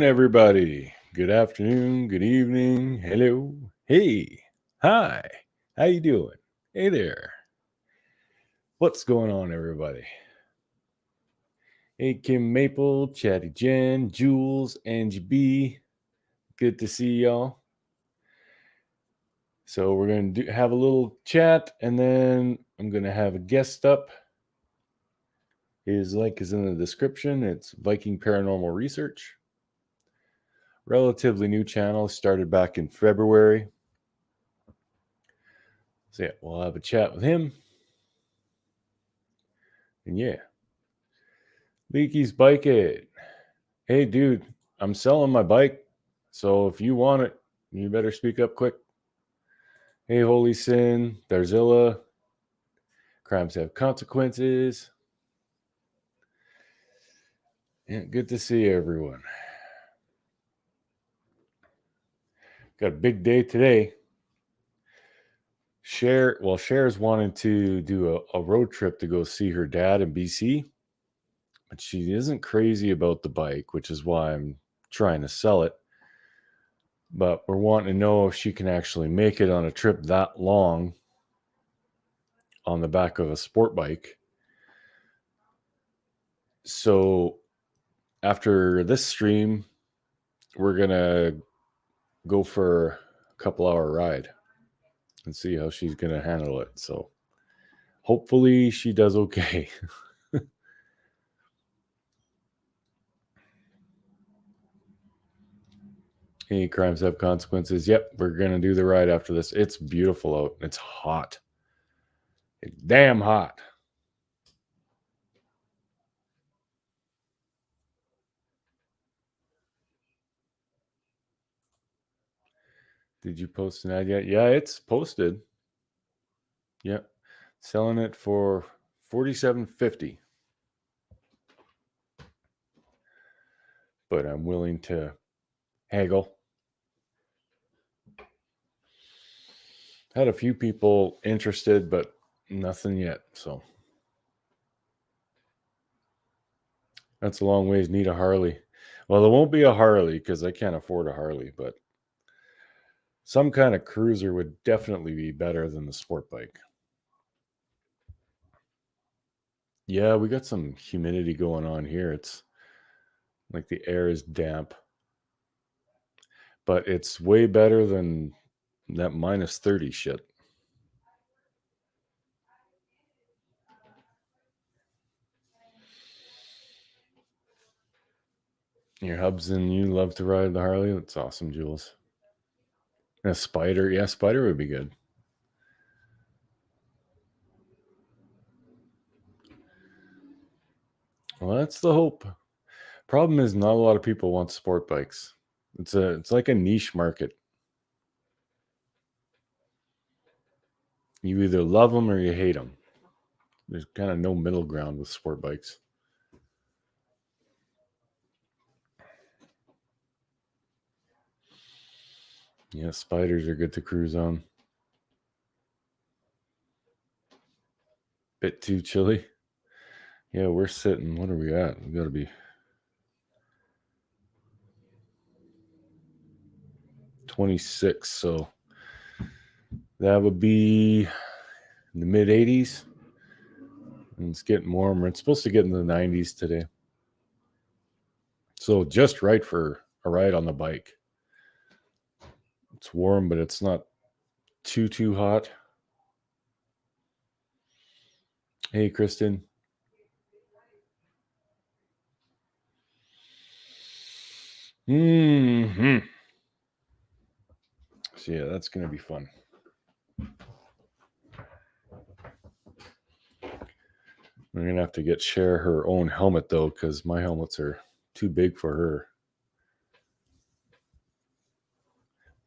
everybody. Good afternoon, good evening, hello, hey, hi, how you doing? Hey there. What's going on, everybody? Hey, Kim Maple, Chatty Jen, Jules, Angie B. Good to see y'all. So we're going to have a little chat, and then I'm going to have a guest up. His link is in the description. It's Viking Paranormal Research. Relatively new channel, started back in February. So yeah, we'll have a chat with him. And yeah. Leaky's Bike It. Hey, dude, I'm selling my bike. So if you want it, you better speak up quick. Hey, Holy Sin, Darzilla. Crimes have consequences. Yeah, good to see everyone. Got a big day today. Cher's wanting to do a road trip to go see her dad in BC. But she isn't crazy about the bike, which is why I'm trying to sell it. But we're wanting to know if she can actually make it on a trip that long on the back of a sport bike. So after this stream, we're going to go for a couple-hour ride and see how she's going to handle it. So hopefully she does okay. Any crimes have consequences? Yep, we're going to do the ride after this. It's beautiful out. It's hot. It's damn hot. Did you post an ad yet? Yeah, it's posted. Yep. Selling it for $47.50. But I'm willing to haggle. Had a few people interested, but nothing yet. So that's a long ways. Need a Harley. Well, there won't be a Harley because I can't afford a Harley, but some kind of cruiser would definitely be better than the sport bike. Yeah, we got some humidity going on here. It's like the air is damp, but it's way better than that minus 30 shit. Your hubs and you love to ride the Harley. That's awesome, Jules. And a Spider. Yeah, Spider would be good. Well, that's the hope. Problem is, not a lot of people want sport bikes. It's like a niche market. You either love them or you hate them. There's kind of no middle ground with sport bikes. Yeah, Spiders are good to cruise on. Bit too chilly. Yeah, we're sitting. What are we at? We got to be 26. So that would be in the mid 80s. And it's getting warmer. It's supposed to get in the 90s today. So just right for a ride on the bike. It's warm, but it's not too hot. Hey, Kristen. Hmm. So yeah, that's gonna be fun. We're gonna have to get Cher her own helmet though, because my helmets are too big for her.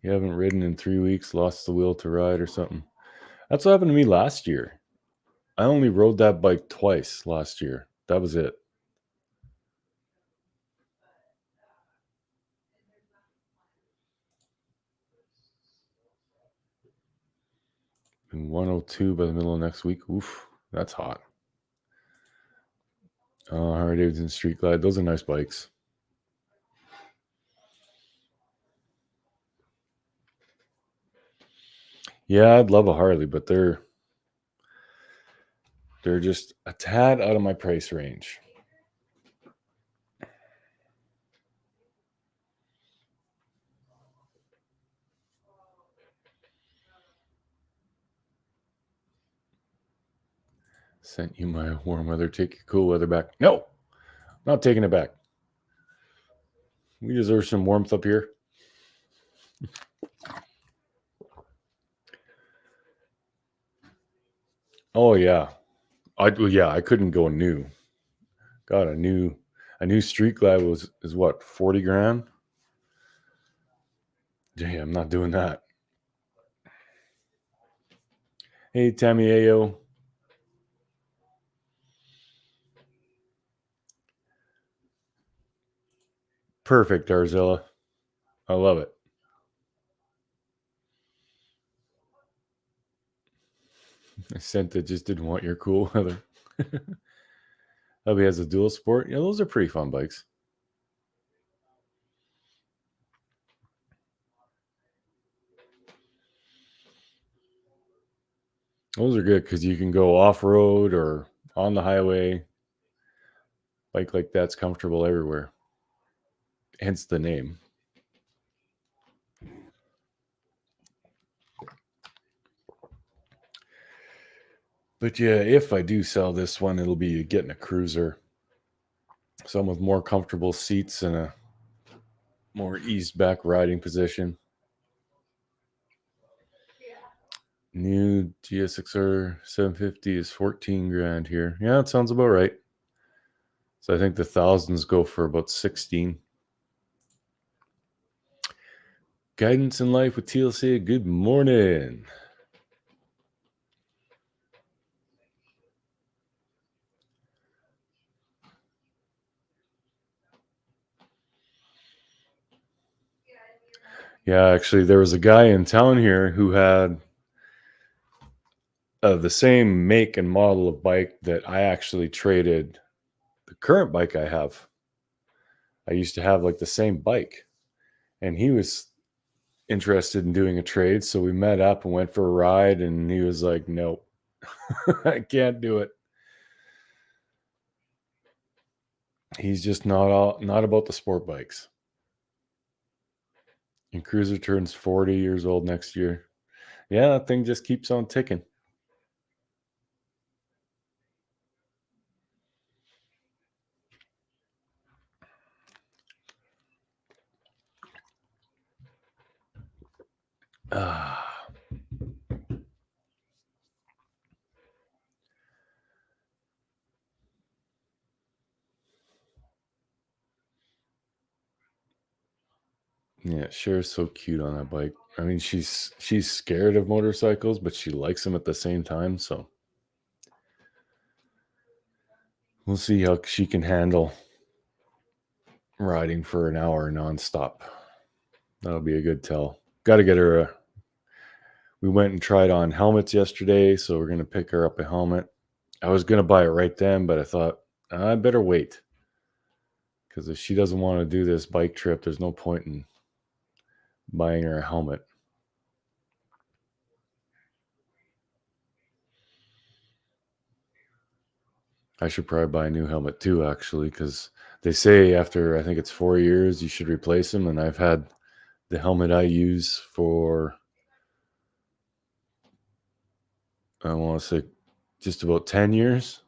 You haven't ridden in 3 weeks, lost the will to ride or something. That's what happened to me last year. I only rode that bike twice last year. That was it. In 102 by the middle of next week. Oof, that's hot. Harley Davidson Street Glide. Those are nice bikes. Yeah, I'd love a Harley, but they're just a tad out of my price range. Sent you my warm weather, take your cool weather back. No, not taking it back. We deserve some warmth up here. Oh yeah. I couldn't go new. God, a new street glide is what, 40 grand? Yeah, I'm not doing that. Hey Tammy Ayo. Perfect, Arzilla. I love it. I sent it, just didn't want your cool weather. Hubby has a dual sport. Yeah, those are pretty fun bikes. Those are good because you can go off road or on the highway. Bike like that's comfortable everywhere. Hence the name. But yeah, if I do sell this one, it'll be getting a cruiser. Some with more comfortable seats and a more eased back riding position. New GSXR 750 is 14 grand here. Yeah, that sounds about right. So I think the thousands go for about 16. Guidance in life with TLC. Good morning. Yeah, actually, there was a guy in town here who had the same make and model of bike that I actually traded the current bike I have. I used to have like the same bike, and he was interested in doing a trade. So we met up and went for a ride, and he was like, "Nope, I can't do it." He's just not about the sport bikes. And Cruiser turns 40 years old next year. Yeah, that thing just keeps on ticking. Ah. Yeah, Cher's so cute on that bike. I mean, she's scared of motorcycles, but she likes them at the same time. So we'll see how she can handle riding for an hour nonstop. That'll be a good tell. Got to get her. We went and tried on helmets yesterday, so we're gonna pick her up a helmet. I was gonna buy it right then, but I thought I better wait because if she doesn't want to do this bike trip, there's no point in buying her a helmet. I should probably buy a new helmet too, actually, because they say after I think it's 4 years you should replace them, and I've had the helmet I use for I want to say just about 10 years.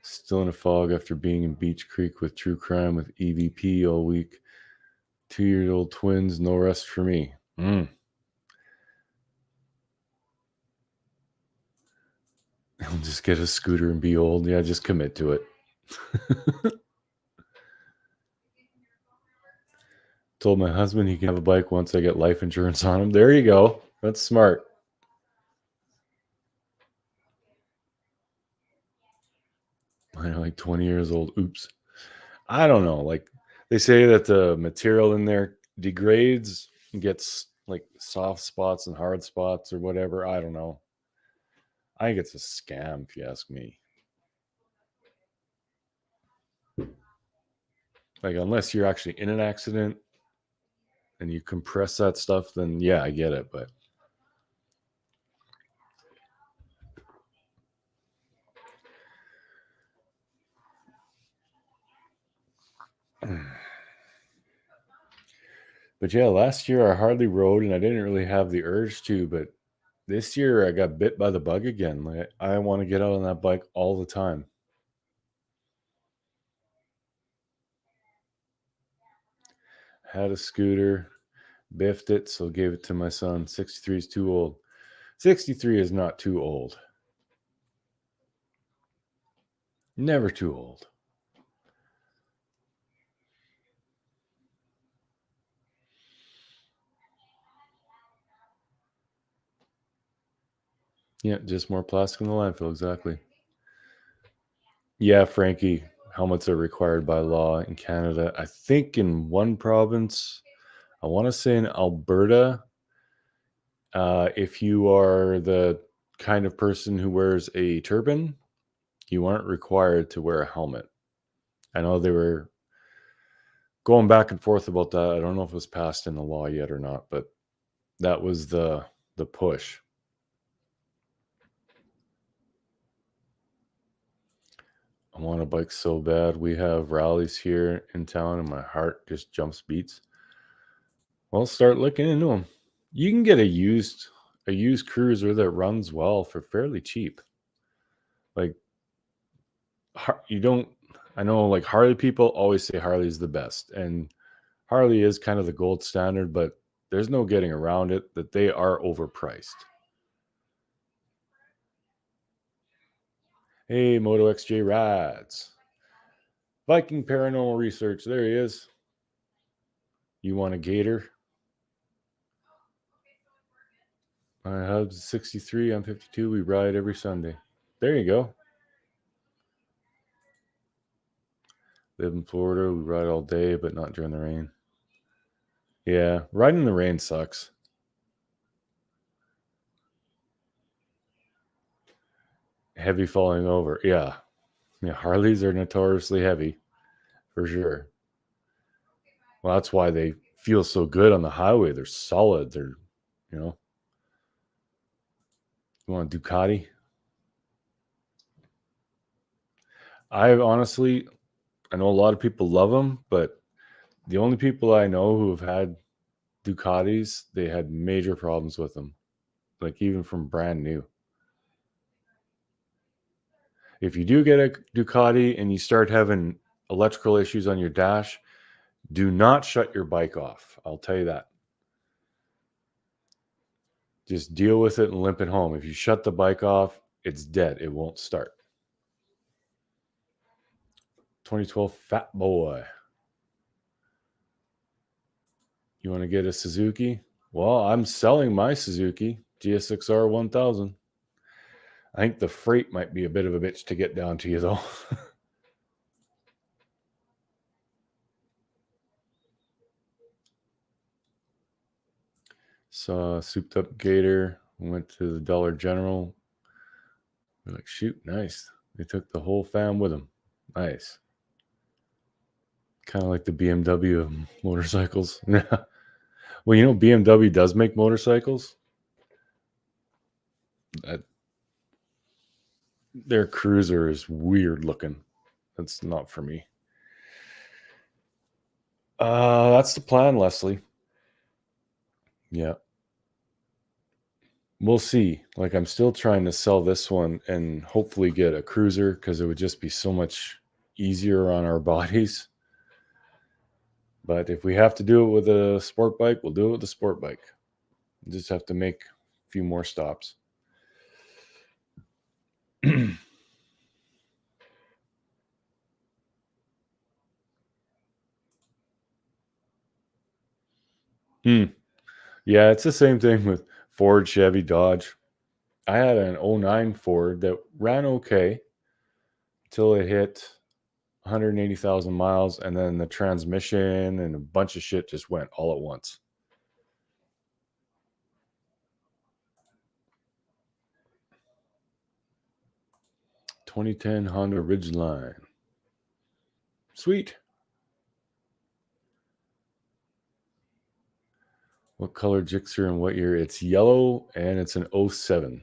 Still in a fog after being in Beach Creek with True Crime with EVP all week. 2-year-old twins, no rest for me. I'll just get a scooter and be old. Yeah, just commit to it. Told my husband he can have a bike once I get life insurance on him. There you go. That's smart. I'm like 20 years old. Oops. I don't know. Like they say that the material in there degrades and gets like soft spots and hard spots or whatever. I don't know. I think it's a scam if you ask me. Like, unless you're actually in an accident and you compress that stuff, then yeah, I get it. But yeah, last year I hardly rode and I didn't really have the urge to, but this year I got bit by the bug again. Like, I want to get out on that bike all the time. Had a scooter, biffed it, so gave it to my son. 63 is too old. 63 is not too old. Never too old. Yeah, just more plastic in the landfill, exactly. Yeah, Frankie, helmets are required by law in Canada. I think in one province, I want to say in Alberta, if you are the kind of person who wears a turban, you aren't required to wear a helmet. I know they were going back and forth about that. I don't know if it was passed in the law yet or not, but that was the push. I want a bike so bad. We have rallies here in town, and my heart just jumps beats. Well, start looking into them. You can get a used cruiser that runs well for fairly cheap. Like, you don't. I know, like, Harley people always say Harley's the best, and Harley is kind of the gold standard, but there's no getting around it that they are overpriced. Hey, Moto XJ Rides. Viking Paranormal Research. There he is. You want a gator? My hub's 63. I'm 52. We ride every Sunday. There you go. Live in Florida. We ride all day, but not during the rain. Yeah, riding in the rain sucks. Heavy falling over. Yeah. Yeah, Harleys are notoriously heavy, for sure. Well, that's why they feel so good on the highway. They're solid. You know, you want a Ducati? I know a lot of people love them, but the only people I know who have had Ducatis, they had major problems with them, like even from brand new. If you do get a Ducati and you start having electrical issues on your dash, do not shut your bike off. I'll tell you that. Just deal with it and limp it home. If you shut the bike off, it's dead. It won't start. 2012 Fat Boy. You want to get a Suzuki? Well, I'm selling my Suzuki GSXR 1000. I think the freight might be a bit of a bitch to get down to you, though. Saw a souped up gator. Went to the Dollar General. We're like, shoot, nice. They took the whole fam with them. Nice. Kind of like the BMW of motorcycles. Yeah. Well, BMW does make motorcycles. Their cruiser is weird looking. That's not for me. That's the plan, Leslie. Yeah. We'll see. Like, I'm still trying to sell this one and hopefully get a cruiser because it would just be so much easier on our bodies. But if we have to do it with a sport bike, we'll do it with a sport bike. We just have to make a few more stops. Hmm. Yeah, it's the same thing with Ford, Chevy, Dodge. I had an '09 Ford that ran okay until it hit 180,000 miles, and then the transmission and a bunch of shit just went all at once. 2010 Honda Ridgeline. Sweet. What color Gixxer and what year? It's yellow and it's an 07.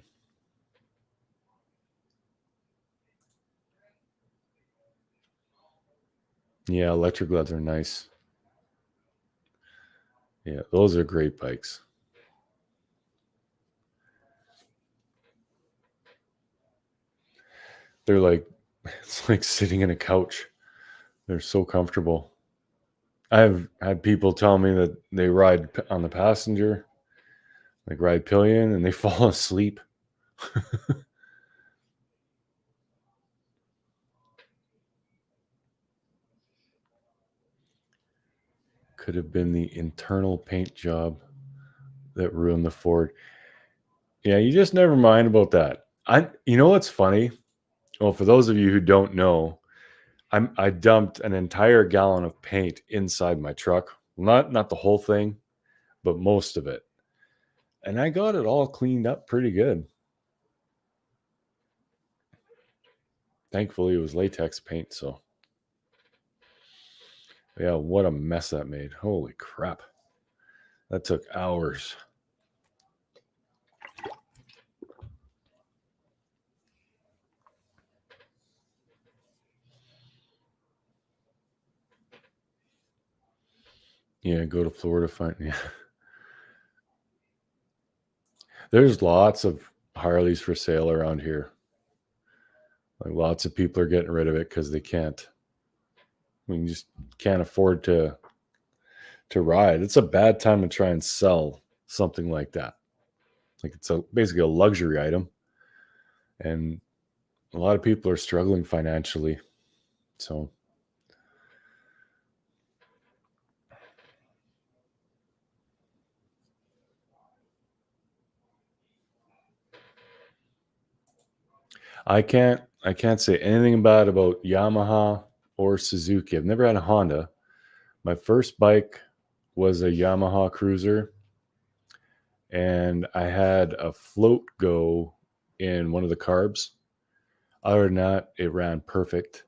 Yeah, electric gloves are nice. Yeah, those are great bikes. They're like, it's like sitting in a couch. They're so comfortable. I've had people tell me that they ride on the passenger, like ride pillion, and they fall asleep. Could have been the internal paint job that ruined the Ford. Yeah, you just never mind about that. You know what's funny? Well, for those of you who don't know, I dumped an entire gallon of paint inside my truck. Not the whole thing, but most of it. And I got it all cleaned up pretty good. Thankfully, it was latex paint, so yeah, what a mess that made. Holy crap. That took hours. Yeah, go to Florida, find yeah. There's lots of Harleys for sale around here. Like lots of people are getting rid of it because they can't. I mean, you just can't afford to ride. It's a bad time to try and sell something like that. Like it's basically a luxury item, and a lot of people are struggling financially. So I can't say anything bad about Yamaha or Suzuki. I've never had a Honda. My first bike was a Yamaha Cruiser, and I had a float go in one of the carbs. Other than that, it ran perfect.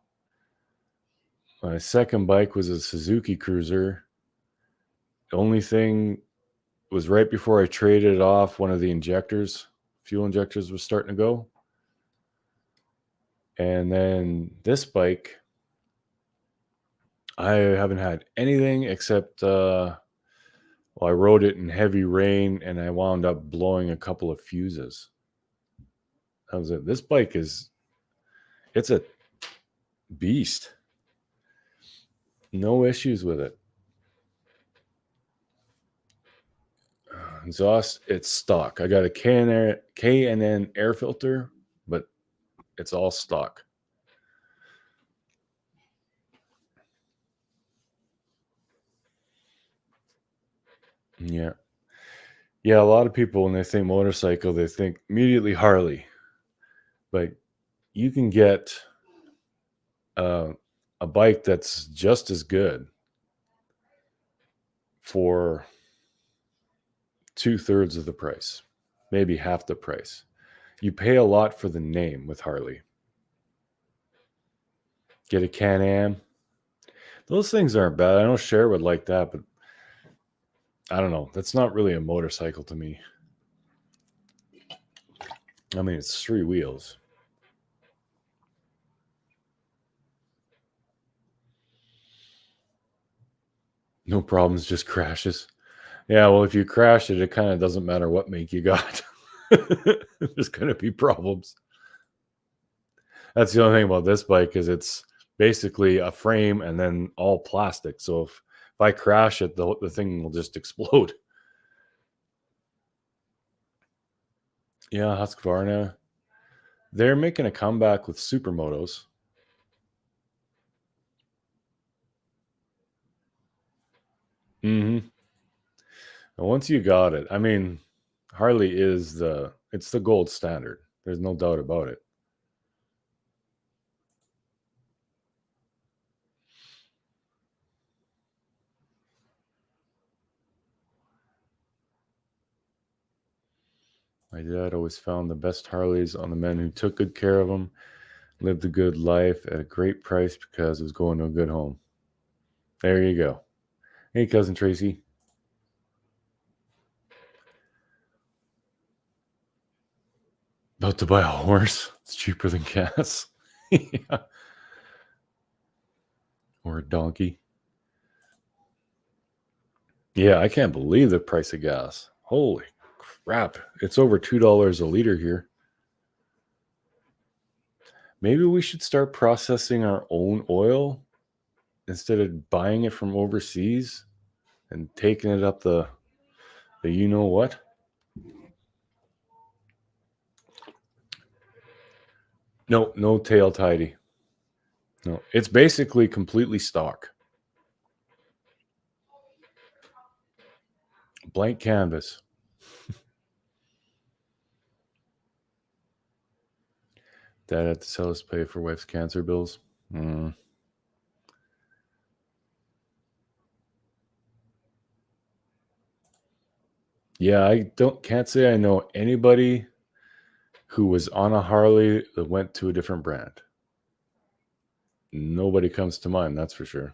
My second bike was a Suzuki Cruiser. The only thing was right before I traded it off, one of the fuel injectors was starting to go. And then this bike, I haven't had anything except, I rode it in heavy rain and I wound up blowing a couple of fuses. That was it. This bike it's a beast. No issues with it. Exhaust, it's stock. I got a K&N air filter, but it's all stock. Yeah. Yeah, a lot of people when they think motorcycle, they think immediately Harley. But you can get uh, a bike that's just as good for 2/3 of the price, maybe half the price. You pay a lot for the name with Harley. Get a Can-Am. Those things aren't bad. I know Cher would like that, but I don't know. That's not really a motorcycle to me. I mean, it's 3 wheels. No problems, just crashes. Yeah, well, if you crash it, it kind of doesn't matter what make you got. There's going to be problems. That's the only thing about this bike is it's basically a frame and then all plastic. So if I crash it, the thing will just explode. Yeah, Husqvarna. They're making a comeback with supermotos. Hmm. And once you got it, I mean, Harley it's the gold standard. There's no doubt about it. My dad always found the best Harleys on the men who took good care of them, lived a good life at a great price because it was going to a good home. There you go. Hey, cousin Tracy. About to buy a horse. It's cheaper than gas. Yeah. Or a donkey. Yeah, I can't believe the price of gas. Holy crap. It's over $2 a liter here. Maybe we should start processing our own oil instead of buying it from overseas and taking it up the you know what? No, no tail tidy. No, it's basically completely stock. Blank canvas. Dad had to sell his pay for wife's cancer bills. Mm. Yeah, I can't say I know anybody who was on a Harley that went to a different brand. Nobody comes to mind, that's for sure.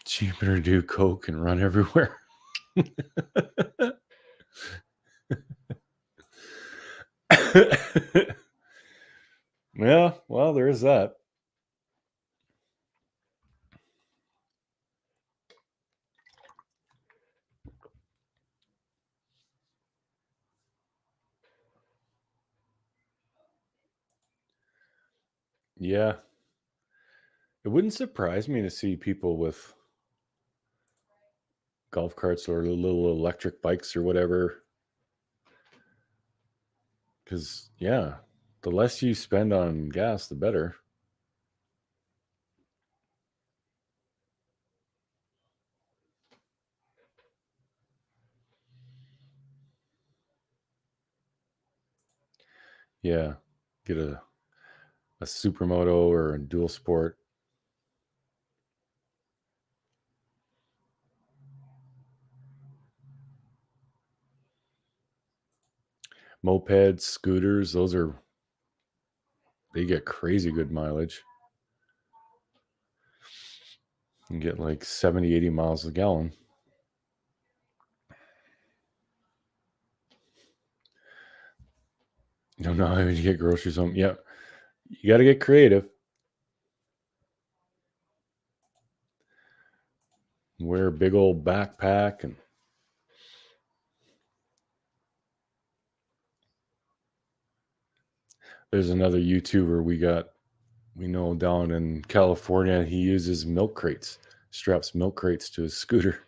Cheaper to do coke and run everywhere. Yeah, well, there is that. Yeah. It wouldn't surprise me to see people with golf carts or little electric bikes or whatever. Because, yeah, the less you spend on gas, the better. Yeah. Get a supermoto or a dual sport. Mopeds, scooters, they get crazy good mileage. You get like 70, 80 miles a gallon. You don't know how you get groceries home. Yeah. You got to get creative. Wear a big old backpack and there's another YouTuber we know down in California. He uses milk crates, straps milk crates to his scooter.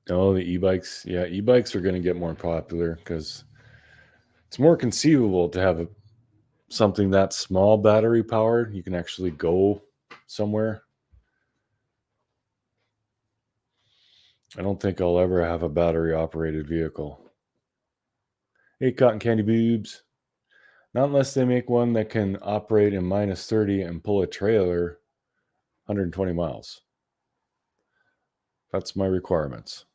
Oh, the e-bikes. Yeah, e-bikes are going to get more popular because it's more conceivable to have something that small battery powered. You can actually go somewhere. I don't think I'll ever have a battery operated vehicle. Hey, cotton candy boobs. Not unless they make one that can operate in -30 and pull a trailer 120 miles. That's my requirements.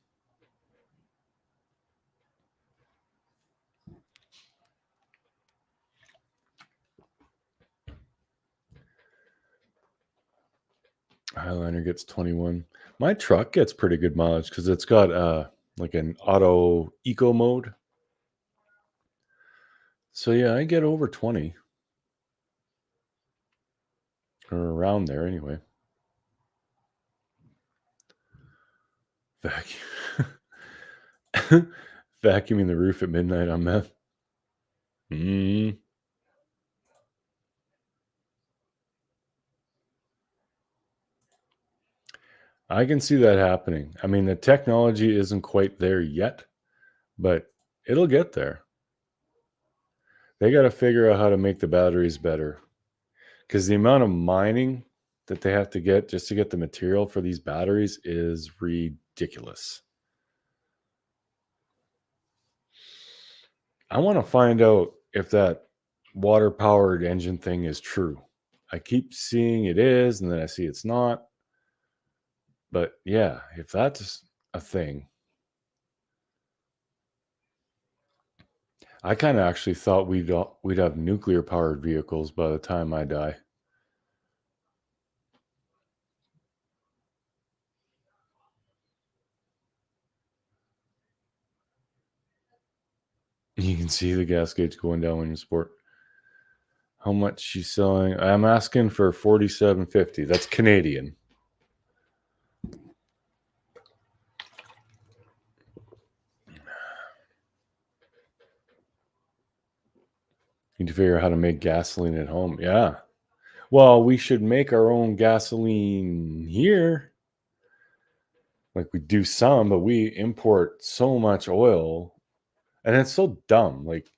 Highliner gets 21. My truck gets pretty good mileage because it's got like an auto eco mode. So yeah, I get over 20 or around there anyway. Vacuum. Vacuuming the roof at midnight on meth. Mm, I can see that happening. I mean, the technology isn't quite there yet, but it'll get there. They got to figure out how to make the batteries better because the amount of mining that they have to get just to get the material for these batteries is ridiculous. I want to find out if that water powered engine thing is true. I keep seeing it is, and then I see it's not. But yeah, if that's a thing, I kind of actually thought we'd have nuclear powered vehicles by the time I die. You can see the gas gauge going down when you sport. How much she's selling? I'm asking for $47.50. That's Canadian. Need to figure out how to make gasoline at home. Yeah. Well, we should make our own gasoline here. Like we do some, but we import so much oil. And it's so dumb. Like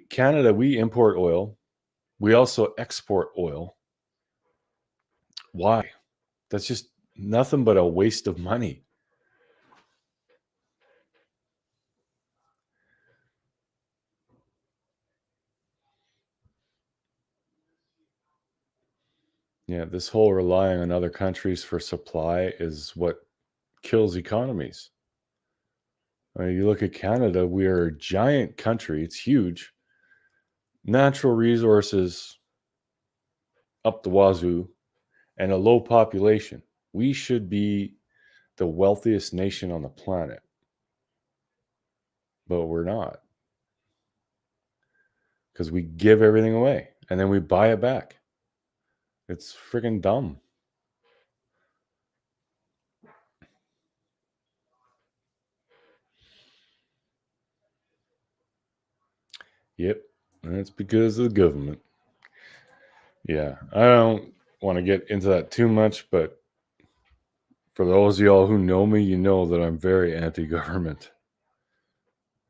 Canada, we import oil. We also export oil. Why? That's just nothing but a waste of money. Yeah, this whole relying on other countries for supply is what kills economies. I mean, you look at Canada, we are a giant country. It's huge. Natural resources up the wazoo and a low population. We should be the wealthiest nation on the planet, but we're not because we give everything away and then we buy it back. It's freaking dumb. Yep. And it's because of the government. Yeah. I don't want to get into that too much, but for those of y'all who know me, you know that I'm very anti-government.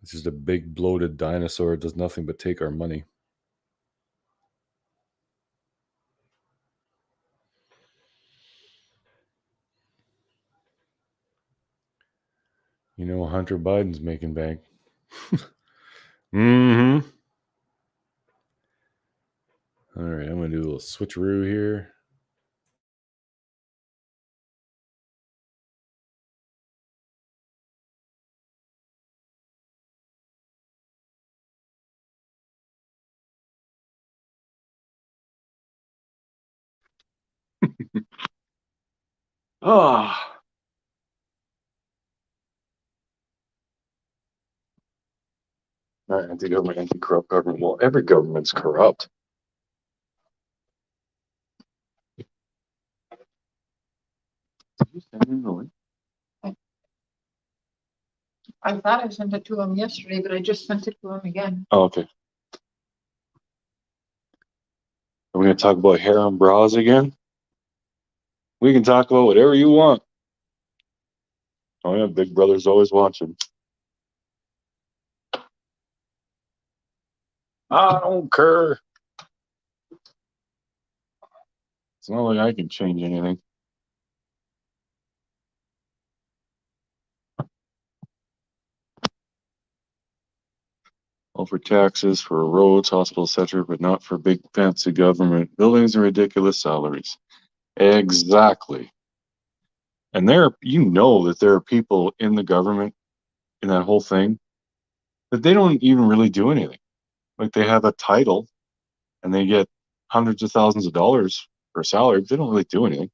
It's just a big bloated dinosaur. It does nothing but take our money. You know, Hunter Biden's making bank. Mm-hmm. All right, I'm going to do a little switcheroo here. Ah. Anti-government, anti-corrupt government. Well, every government's corrupt. Did you send him the link? I thought I sent it to him yesterday, but I just sent it to him again. Oh, okay. Are we going to talk about hair and bras again? We can talk about whatever you want. Oh, yeah, Big Brother's always watching. I don't care. It's not like I can change anything. All for taxes, for roads, hospitals, etc., but not for big fancy government buildings and ridiculous salaries. Exactly. And you know that there are people in the government in that whole thing that they don't even really do anything. Like they have a title and they get hundreds of thousands of dollars for a salary, but they don't really do anything.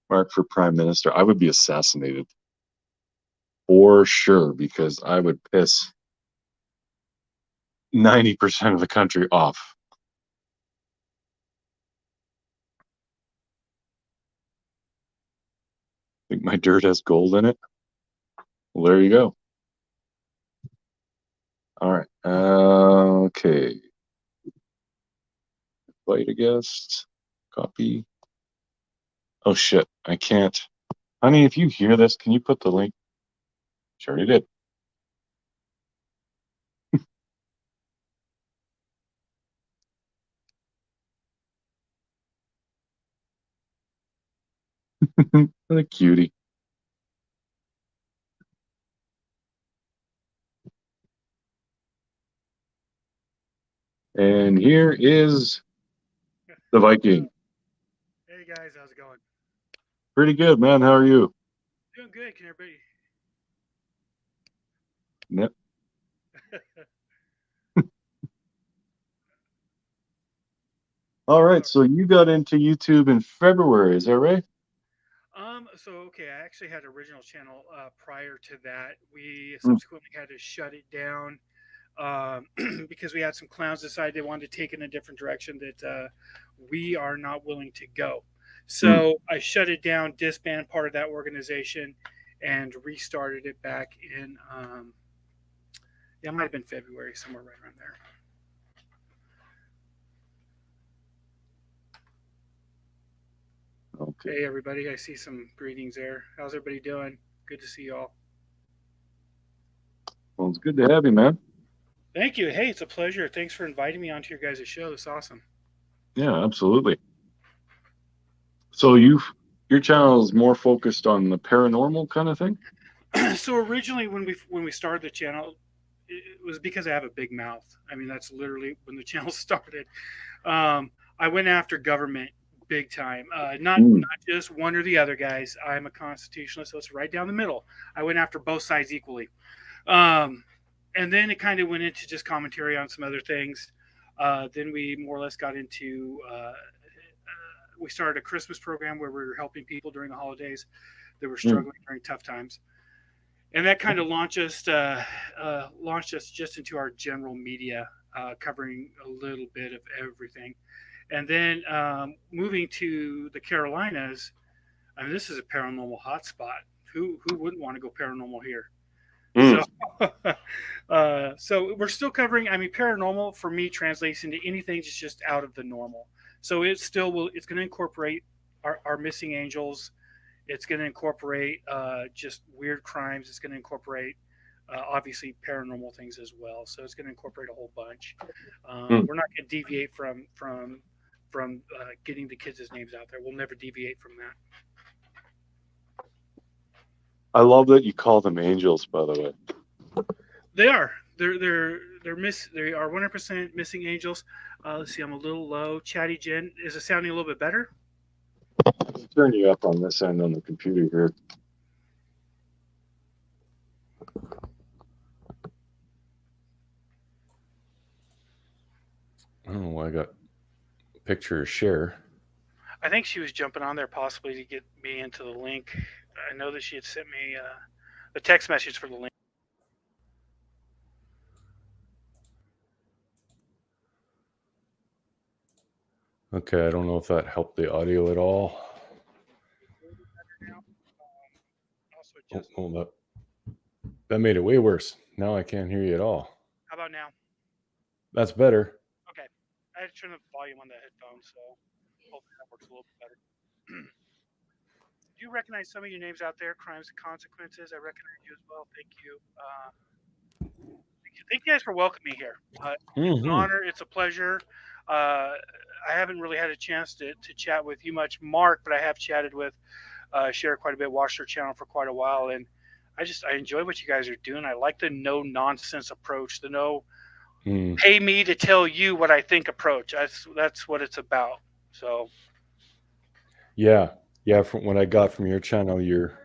Mark for prime minister, I would be assassinated for sure because I would piss 90% of the country off. Think my dirt has gold in it? Well, there you go. All right. Okay. Invite a guest. Copy. Oh shit! I can't. Honey, if you hear this, can you put the link? Sure, you did. What a cutie. And here is the Viking. Hey guys, how's it going? Pretty good, man. How are you? Doing good. Can everybody? Yep. All right. So you got into YouTube in February, is that right? Okay, I actually had an original channel prior to that. We Mm. subsequently had to shut it down because we had some clowns decide they wanted to take in a different direction that we are not willing to go. So I shut it down, disbanded part of that organization, and restarted it back in, yeah, it might have been February, somewhere right around there. Okay. Hey, everybody. I see some greetings there. How's everybody doing? Good to see you all. Well, it's good to have you, man. Thank you. Hey, it's a pleasure. Thanks for inviting me onto your guys' show. It's awesome. Yeah, absolutely. So your channel is more focused on the paranormal kind of thing? So originally, when we started the channel, it was because I have a big mouth. I mean, that's literally when the channel started. I went after government big time. Not just one or the other, guys. I'm a constitutionalist, so it's right down the middle. I went after both sides equally. And then it kind of went into just commentary on some other things. Then we more or less got into. We started a Christmas program where we were helping people during the holidays that were struggling during tough times, and that kind of launched us just into our general media, covering a little bit of everything. And then moving to the Carolinas, I mean, this is a paranormal hotspot. Who wouldn't want to go paranormal here? So we're still covering. I mean, paranormal for me translates into anything that's just out of the normal. So it still will. It's going to incorporate our missing angels. It's going to incorporate just weird crimes. It's going to incorporate obviously paranormal things as well. So it's going to incorporate a whole bunch. We're not going to deviate from getting the kids' names out there. We'll never deviate from that. I love that you call them angels, by the way. They are. They are 100% missing angels. Let's see. I'm a little low. Chatty Jen, is it sounding a little bit better? I'll turn you up on this end on the computer here. Oh, I got a picture of Cher. I think she was jumping on there possibly to get me into the link. I know that she had sent me a text message for the link. Okay, I don't know if that helped the audio at all. That made it way worse. Now I can't hear you at all. How about now? That's better. Okay. I had to turn the volume on the headphones, so hopefully that works a little bit better. Do you recognize some of your names out there? Crimes and Consequences. I recognize you as well. Thank you. Thank you guys for welcoming me here. It's an honor. It's a pleasure. I haven't really had a chance to chat with you much, Mark, but I have chatted with Cher quite a bit, watched her channel for quite a while, and I enjoy what you guys are doing. I like the no nonsense approach, the no pay me to tell you what I think approach. That's what it's about. So yeah, from what I got from your channel, you're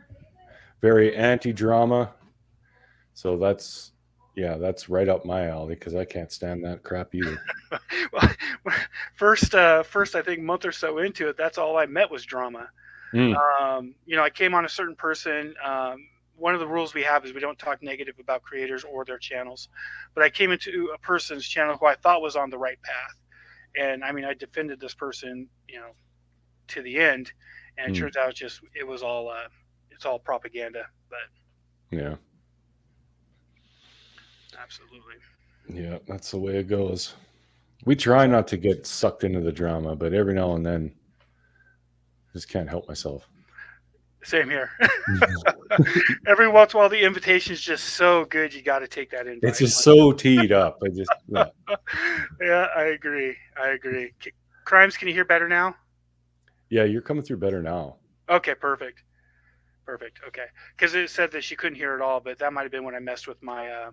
very anti-drama. So that's right up my alley because I can't stand that crap either. Well, first, I think a month or so into it, that's all I met was drama. I came on a certain person. One of the rules we have is we don't talk negative about creators or their channels. But I came into a person's channel who I thought was on the right path. And I mean, I defended this person, to the end. And it turns out it's all propaganda. But yeah. Absolutely. Yeah, that's the way it goes. We try not to get sucked into the drama, but every now and then I just can't help myself. Same here. Every once in a while, the invitation is just so good. You got to take that invite. It's just so teed up. Yeah, I agree. Crimes, can you hear better now? Yeah, you're coming through better now. Okay, perfect. Okay, because it said that she couldn't hear at all, but that might have been when I messed with my.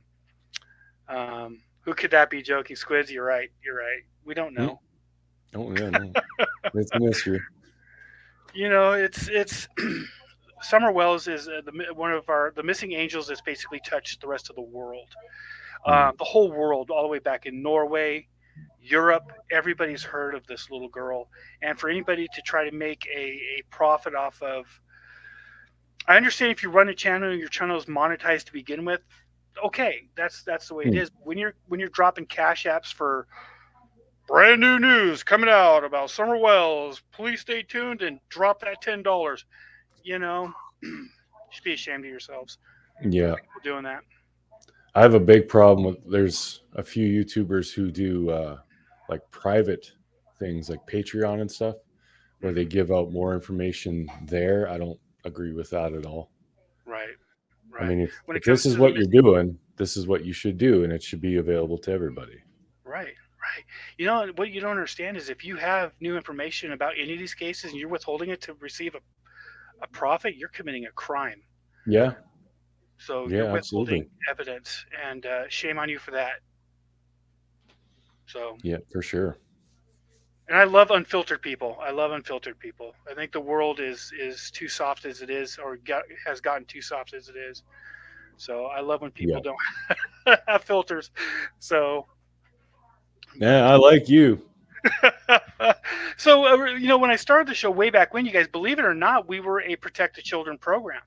Who could that be joking? Squids, you're right. We don't know. Oh yeah, no. It's a mystery. It's Summer Wells is one of the missing angels that's basically touched the rest of the world, the whole world, all the way back in Norway, Europe. Everybody's heard of this little girl, and for anybody to try to make a profit off of I understand if you run a channel and your channel is monetized to begin with, okay, that's the way it is. When you're dropping cash apps for brand new news coming out about Summer Wells, please stay tuned and drop that $10. You know, you should be ashamed of yourselves. Yeah. People doing that. I have a big problem with, there's a few YouTubers who do like private things like Patreon and stuff where they give out more information there. I don't agree with that at all. Right. I mean, if When it this comes is to what the you're doing, this is what you should do, and it should be available to everybody. Right. You know, what you don't understand is if you have new information about any of these cases and you're withholding it to receive a profit, you're committing a crime. Yeah. So Yeah, you're withholding absolutely. evidence, and shame on you for that. So, Yeah, for sure. and I love unfiltered people. I think the world is too soft as it is, or has gotten too soft as it is. So I love when people Yeah. don't have filters. So, Yeah, I like you. so you know, when I started the show way back when, you guys, believe it or not, we were a protect the children program.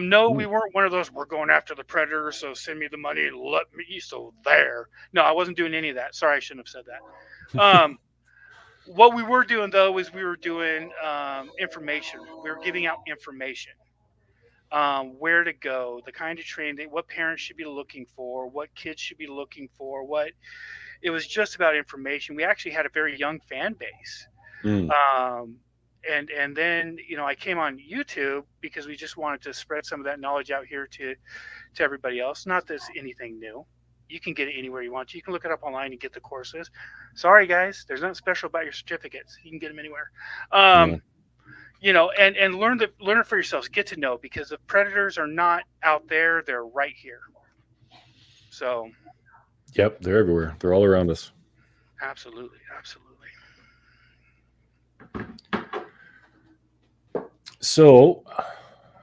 No, we weren't one of those, we're going after the predators, so send me the money and let me, so there. No, I wasn't doing any of that. Sorry, I shouldn't have said that. What we were doing, though, is we were doing information. We were giving out information. Where to go, the kind of training, what parents should be looking for, what kids should be looking for, it was just about information. We actually had a very young fan base. And then, you know, I came on YouTube because we just wanted to spread some of that knowledge out here to everybody else. Not that it's anything new. You can get it anywhere you want to. You can look it up online and get the courses. Sorry, guys, there's nothing special about your certificates. You can get them anywhere. You know, and learn it for yourselves. Get to know, because the predators are not out there; they're right here. So, Yep, they're everywhere. They're all around us. absolutely. So,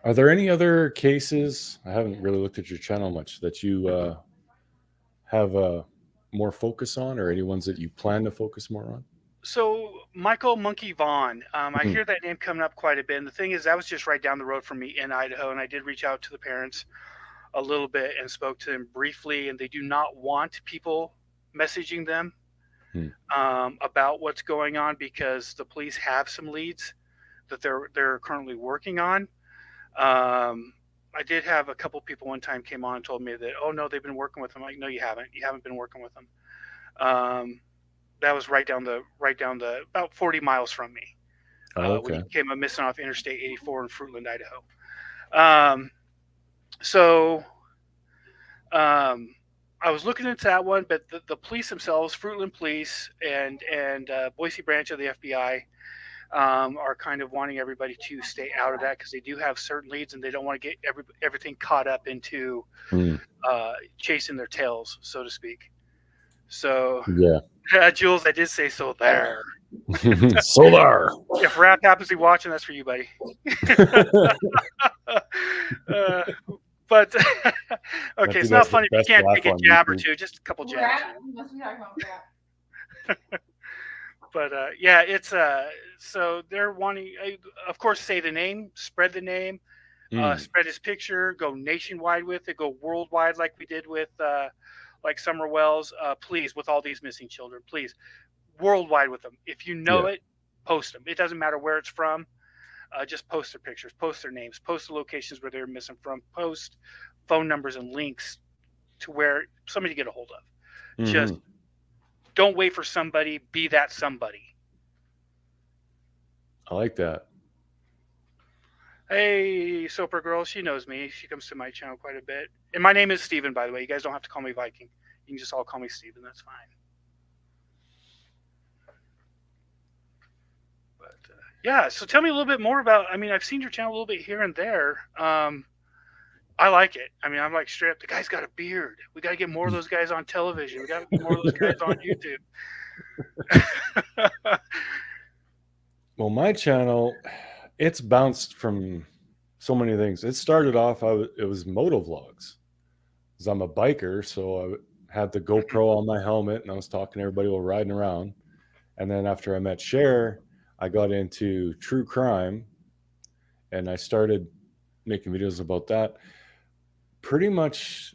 are there any other cases? I haven't really looked at your channel much that you have more focus on, or any ones that you plan to focus more on? So Michael Monkey Vaughn, I hear that name coming up quite a bit. And the thing is, that was just right down the road from me in Idaho, and I did reach out to the parents a little bit and spoke to them briefly, and they do not want people messaging them about what's going on, because the police have some leads that they're currently working on. I did have a couple people one time came on and told me that, oh no, they've been working with them. I'm like, no, you haven't been working with them. That was right down the about 40 miles from me. Okay. When you came up missing off Interstate 84 in Fruitland, Idaho. I was looking into that one, but the police themselves, Fruitland Police and Boise branch of the FBI, are kind of wanting everybody to stay out of that, because they do have certain leads and they don't want to get everything caught up into chasing their tails, so to speak. So yeah. Jules, I did say so there. Solar. If rap happens to be watching, that's for you, buddy. But okay, it's not funny if you can't take a jab or two, just a couple jabs. But yeah, it's so they're wanting, of course, say the name, spread the name, spread his picture, go nationwide with it, go worldwide like we did with like Summer Wells. Please, with all these missing children, please, worldwide with them. If you know it, post them. It doesn't matter where it's from. Just post their pictures, post their names, post the locations where they're missing from, post phone numbers and links to where somebody to get a hold of. Just don't wait for somebody. Be that somebody. I like that. Hey, Soper Girl, she knows me. She comes to my channel quite a bit. And my name is Estevan, by the way. You guys don't have to call me Viking. You can just all call me Estevan. That's fine. But yeah, so tell me a little bit more about, I mean, I've seen your channel a little bit here and there. I like it. I mean, I'm like, straight up, the guy's got a beard. We got to get more of those guys on television. We got to get more of those guys on YouTube. Well, my channel, it's bounced from so many things. It started off, it was moto vlogs, because I'm a biker, so I had the GoPro on my helmet, and I was talking to everybody while riding around. And then after I met Cher, I got into true crime, and I started making videos about that. Pretty much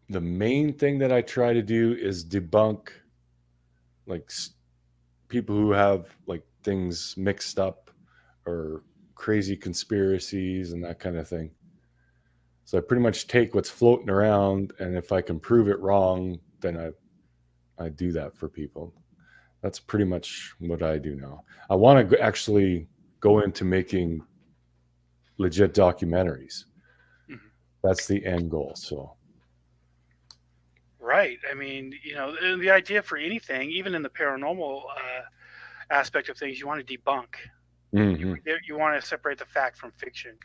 the main thing that I try to do is debunk like people who have like things mixed up or crazy conspiracies and that kind of thing. So I pretty much take what's floating around, and if I can prove it wrong, then I do that for people. That's pretty much what I do now. I want to actually go into making legit documentaries. Mhm. That's the end goal. So Right. I mean, the idea for anything, even in the paranormal aspect of things, you want to debunk. mhm. You want to separate the fact from fiction.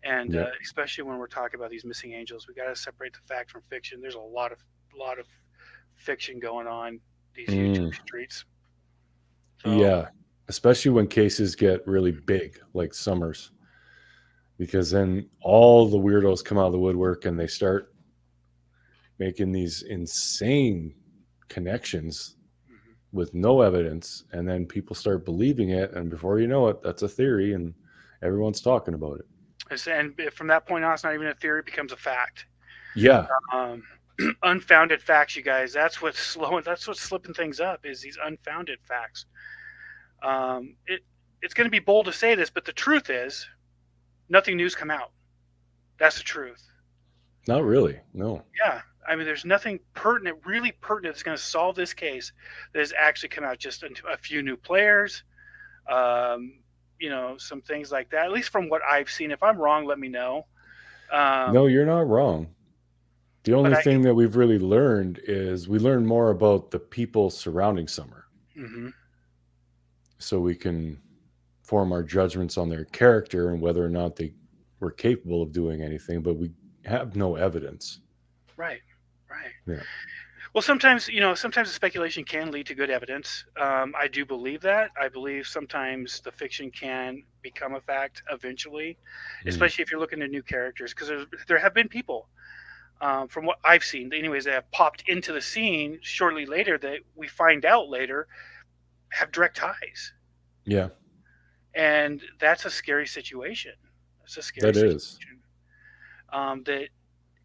And Yep. especially when we're talking about these missing angels, we got to separate the fact from fiction. There's a lot of fiction going on these YouTube streets. So, Yeah, especially when cases get really big, like Summers, because then all the weirdos come out of the woodwork and they start making these insane connections mhm. with no evidence, and then people start believing it, and before you know it, that's a theory, and everyone's talking about it. And from that point on, it's not even a theory; it becomes a fact. Yeah, Unfounded facts, you guys. That's what's slipping things up. Is these unfounded facts. It's going to be bold to say this, but the truth is, nothing new's come out. That's the truth. not really. No. Yeah, I mean, there's nothing really pertinent that's going to solve this case that has actually come out. Just a few new players, some things like that. At least from what I've seen. If I'm wrong, let me know. No, you're not wrong. The only thing that we've really learned is we learn more about the people surrounding Summer. Mm-hmm. So we can form our judgments on their character and whether or not they were capable of doing anything, but we have no evidence. Right. Yeah. Well, sometimes the speculation can lead to good evidence. I do believe that. I believe sometimes the fiction can become a fact eventually, especially if you're looking at new characters, because there have been people, from what I've seen, anyways, that have popped into the scene shortly later that we find out later have direct ties. Yeah. And that's a scary situation. That's a scary That situation. is.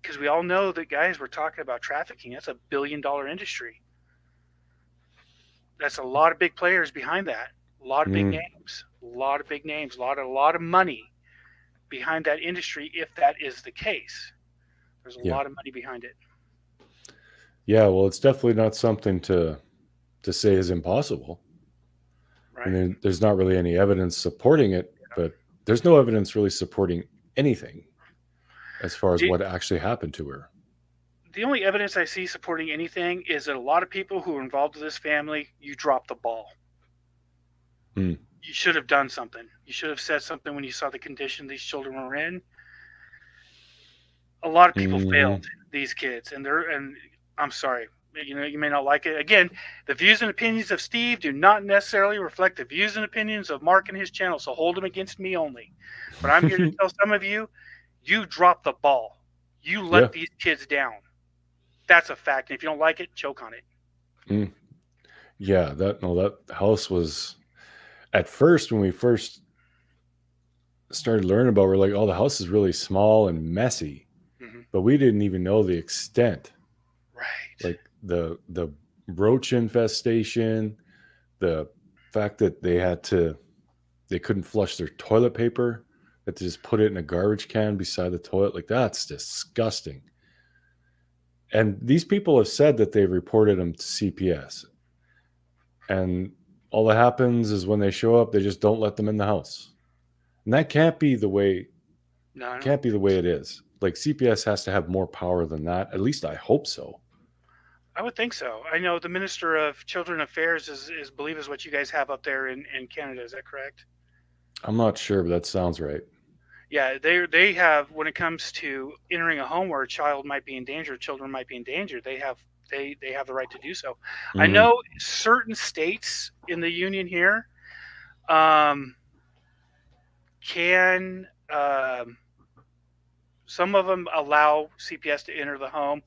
Because we all know that, guys, we're talking about trafficking. That's $1 billion industry. That's a lot of big players behind that. A lot of big names. A lot of money behind that industry. If that is the case, there's a lot of money behind it. Yeah, well, it's definitely not something to say is impossible. Right. I mean, there's not really any evidence supporting it, but there's no evidence really supporting anything as far as what actually happened to her. The only evidence I see supporting anything is that a lot of people who are involved with this family, you dropped the ball. You should have done something. You should have said something when you saw the condition these children were in. A lot of people failed these kids, and I'm sorry. You may not like it. Again, the views and opinions of Steve do not necessarily reflect the views and opinions of Mark and his channel, so hold them against me only. But I'm here to tell some of you, you dropped the ball. You let these kids down. That's a fact. And if you don't like it, choke on it. Yeah, that house was, at first, when we first started learning about it, we're like, oh, the house is really small and messy. But we didn't even know the extent. Right. Like the roach infestation, the fact that they couldn't flush their toilet paper, that they just put it in a garbage can beside the toilet. Like, that's disgusting. And these people have said that they've reported them to CPS. And all that happens is when they show up, they just don't let them in the house. And that can't be the way. Can't be the way it is. Like, CPS has to have more power than that. At least I hope so. I would think so. I know the Minister of Children Affairs is what you guys have up there in Canada. Is that correct? I'm not sure, but that sounds right. Yeah, they have, when it comes to entering a home where a child might be in danger, children might be in danger, they have the right to do so. I know certain states in the union here can some of them allow CPS to enter the home.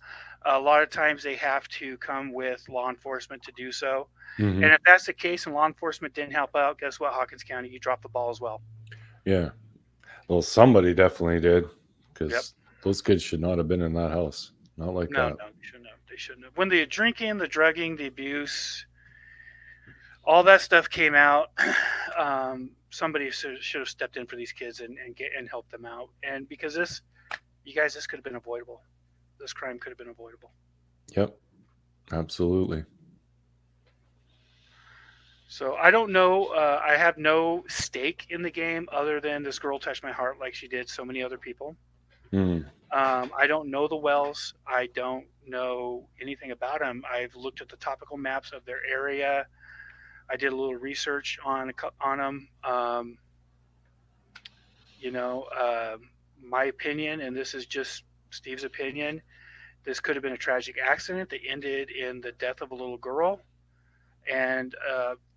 A lot of times they have to come with law enforcement to do so. And if that's the case and law enforcement didn't help out, guess what, Hawkins County, you dropped the ball as well. Yeah. Well, somebody definitely did, Yep. because those kids should not have been in that house. Not like No, that. no, they shouldn't have. They shouldn't have. When the drinking, the drugging, the abuse, all that stuff came out, somebody should have stepped in for these kids and helped them out. And because you guys, this could have been avoidable. This crime could have been avoidable. Yep. Absolutely. So I don't know. I have no stake in the game other than this girl touched my heart like she did so many other people. Mm. I don't know the Wells. I don't know anything about them. I've looked at the topical maps of their area. I did a little research on them. My opinion, and this is just Steve's opinion, this could have been a tragic accident that ended in the death of a little girl, and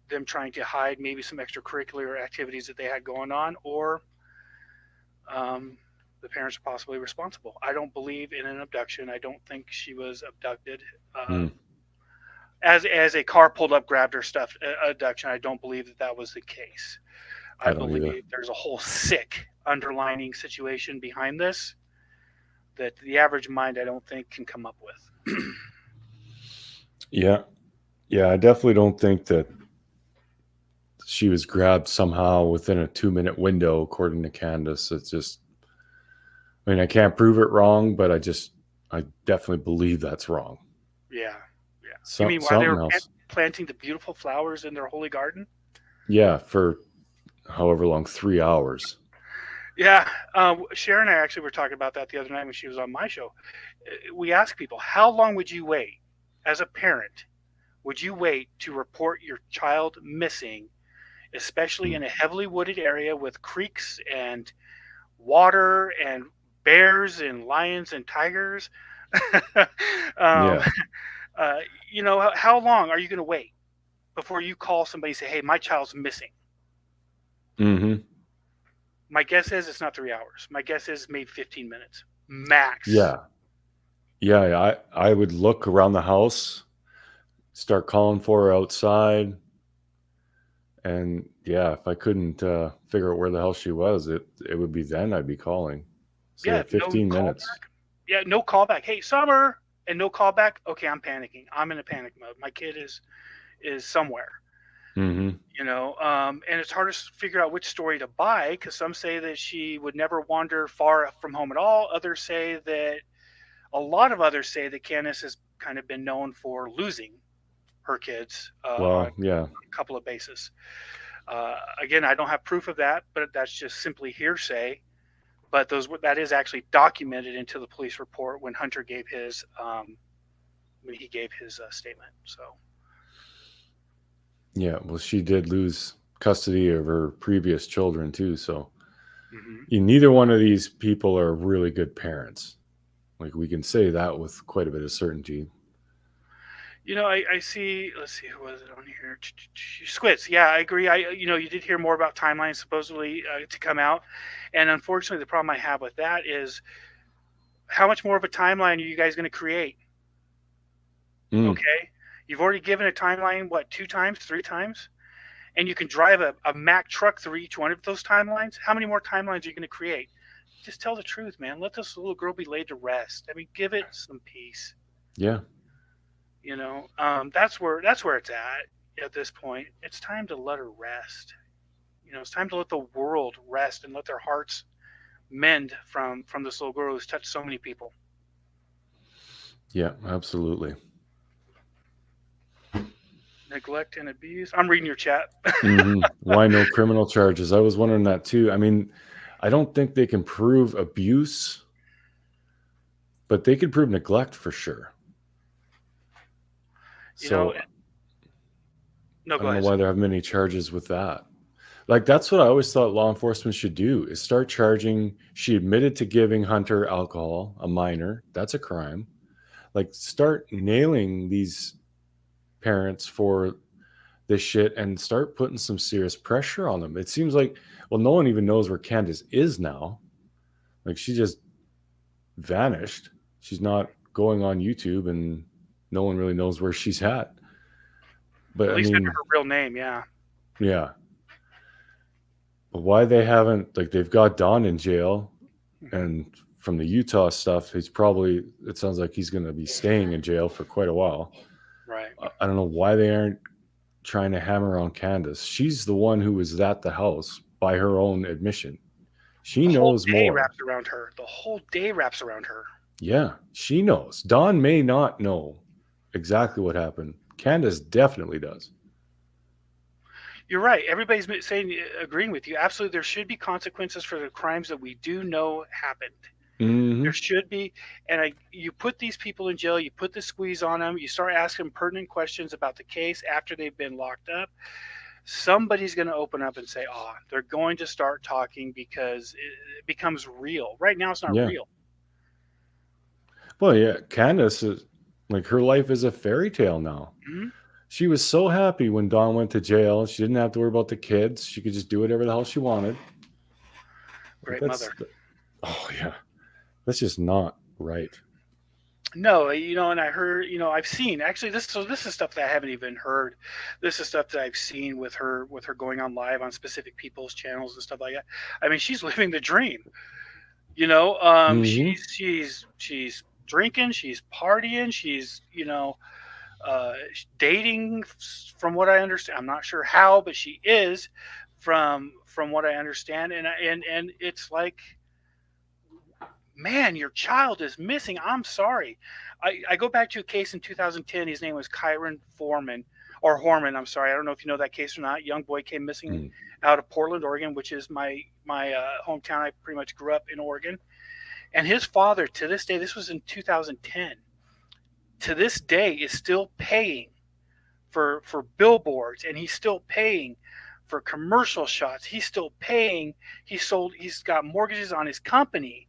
them trying to hide maybe some extracurricular activities that they had going on, or the parents are possibly responsible. I don't believe in an abduction. I don't think she was abducted. As a car pulled up, grabbed her stuff, abduction. I don't believe that was the case. I don't believe either. there's a whole sick underlining situation behind this that the average mind, I don't think, can come up with. Yeah. Yeah, I definitely don't think that she was grabbed somehow within a 2-minute window, according to Candace. It's just, I mean, I can't prove it wrong, but I definitely believe that's wrong. Yeah. You mean while they were planting the beautiful flowers in their holy garden? Yeah, for however long, 3 hours. Yeah. Cher and I actually were talking about that the other night when she was on my show. We asked people, how long would you wait as a parent? Would you wait to report your child missing, especially in a heavily wooded area with creeks and water and bears and lions and tigers? Yeah. How long are you going to wait before you call somebody and say, hey, my child's missing? Mm-hmm. My guess is it's not 3 hours. My guess is maybe 15 minutes max. Yeah. I would look around the house, start calling for her outside, and yeah, if I couldn't figure out where the hell she was, it would be then I'd be calling. So Yeah, 15 minutes. Yeah, no callback. Hey, Summer, and no callback. Okay, I'm panicking. I'm in a panic mode. My kid is somewhere. Mm-hmm. And it's hard to figure out which story to buy, because some say that she would never wander far from home at all. A lot of others say that Candace has kind of been known for losing her kids on a couple of bases. Again, I don't have proof of that, but that's just simply hearsay. But that is actually documented into the police report when Hunter gave his statement. So. Yeah, well, she did lose custody of her previous children too. So neither one of these people are really good parents. Like, we can say that with quite a bit of certainty. I see. Let's see, who was it on here? Squids. Yeah, I agree. You did hear more about timelines supposedly to come out, and unfortunately, the problem I have with that is how much more of a timeline are you guys going to create? Okay, you've already given a timeline, what, 2 times, 3 times, and you can drive a Mack truck through each one of those timelines. How many more timelines are you going to create? Just tell the truth, man. Let this little girl be laid to rest. I mean, give it some peace. Yeah. That's where it's at this point. It's time to let her rest. It's time to let the world rest and let their hearts mend from this little girl who's touched so many people. Yeah, absolutely. Neglect and abuse. I'm reading your chat. Why no criminal charges? I was wondering that too. I mean, I don't think they can prove abuse, but they could prove neglect for sure. I don't know why there have many charges with that. Like, that's what I always thought law enforcement should do, is start charging. She admitted to giving Hunter alcohol, a minor. That's a crime. Like, start nailing these parents for this shit and start putting some serious pressure on them. It seems like, well, no one even knows where Candace is now. Like, she just vanished. She's not going on YouTube, and no one really knows where she's at. But at least under her real name, yeah. Yeah. But why they haven't, like, they've got Don in jail, Mhm. and from the Utah stuff, it sounds like he's going to be staying in jail for quite a while. Right. I don't know why they aren't trying to hammer on Candace. She's the one who was at the house by her own admission. She The whole knows day more. wraps around her. The whole day wraps around her. Yeah, she knows. Don may not know exactly what happened. Candace definitely does. You're right. Everybody's saying, agreeing with you. Absolutely, there should be consequences for the crimes that we do know happened. Mm-hmm. There should be, and you put these people in jail. You put the squeeze on them. You start asking pertinent questions about the case after they've been locked up. Somebody's going to open up and say, "Oh, they're going to start talking because it becomes real." Right now, it's not Yeah. real. Well, yeah, Candace is like, her life is a fairy tale now. Mhm. She was so happy when Dawn went to jail. She didn't have to worry about the kids. She could just do whatever the hell she wanted. Great Like, mother. oh yeah, that's just not right. No, and I heard, I've seen actually this. So this is stuff that I haven't even heard. This is stuff that I've seen with her going on live on specific people's channels and stuff like that. I mean, she's living the dream. Mhm. She's drinking, she's partying, she's dating. From what I understand, I'm not sure how, but she is. From what I understand, and it's like, man, your child is missing. I'm sorry. I go back to a case in 2010. His name was Kyron Foreman or Horman. I'm sorry. I don't know if you know that case or not. Young boy came missing out of Portland, Oregon, which is my hometown. I pretty much grew up in Oregon. And his father, to this day, this was in 2010, to this day is still paying for billboards, and he's still paying for commercial shots. He's still paying. He's got mortgages on his company,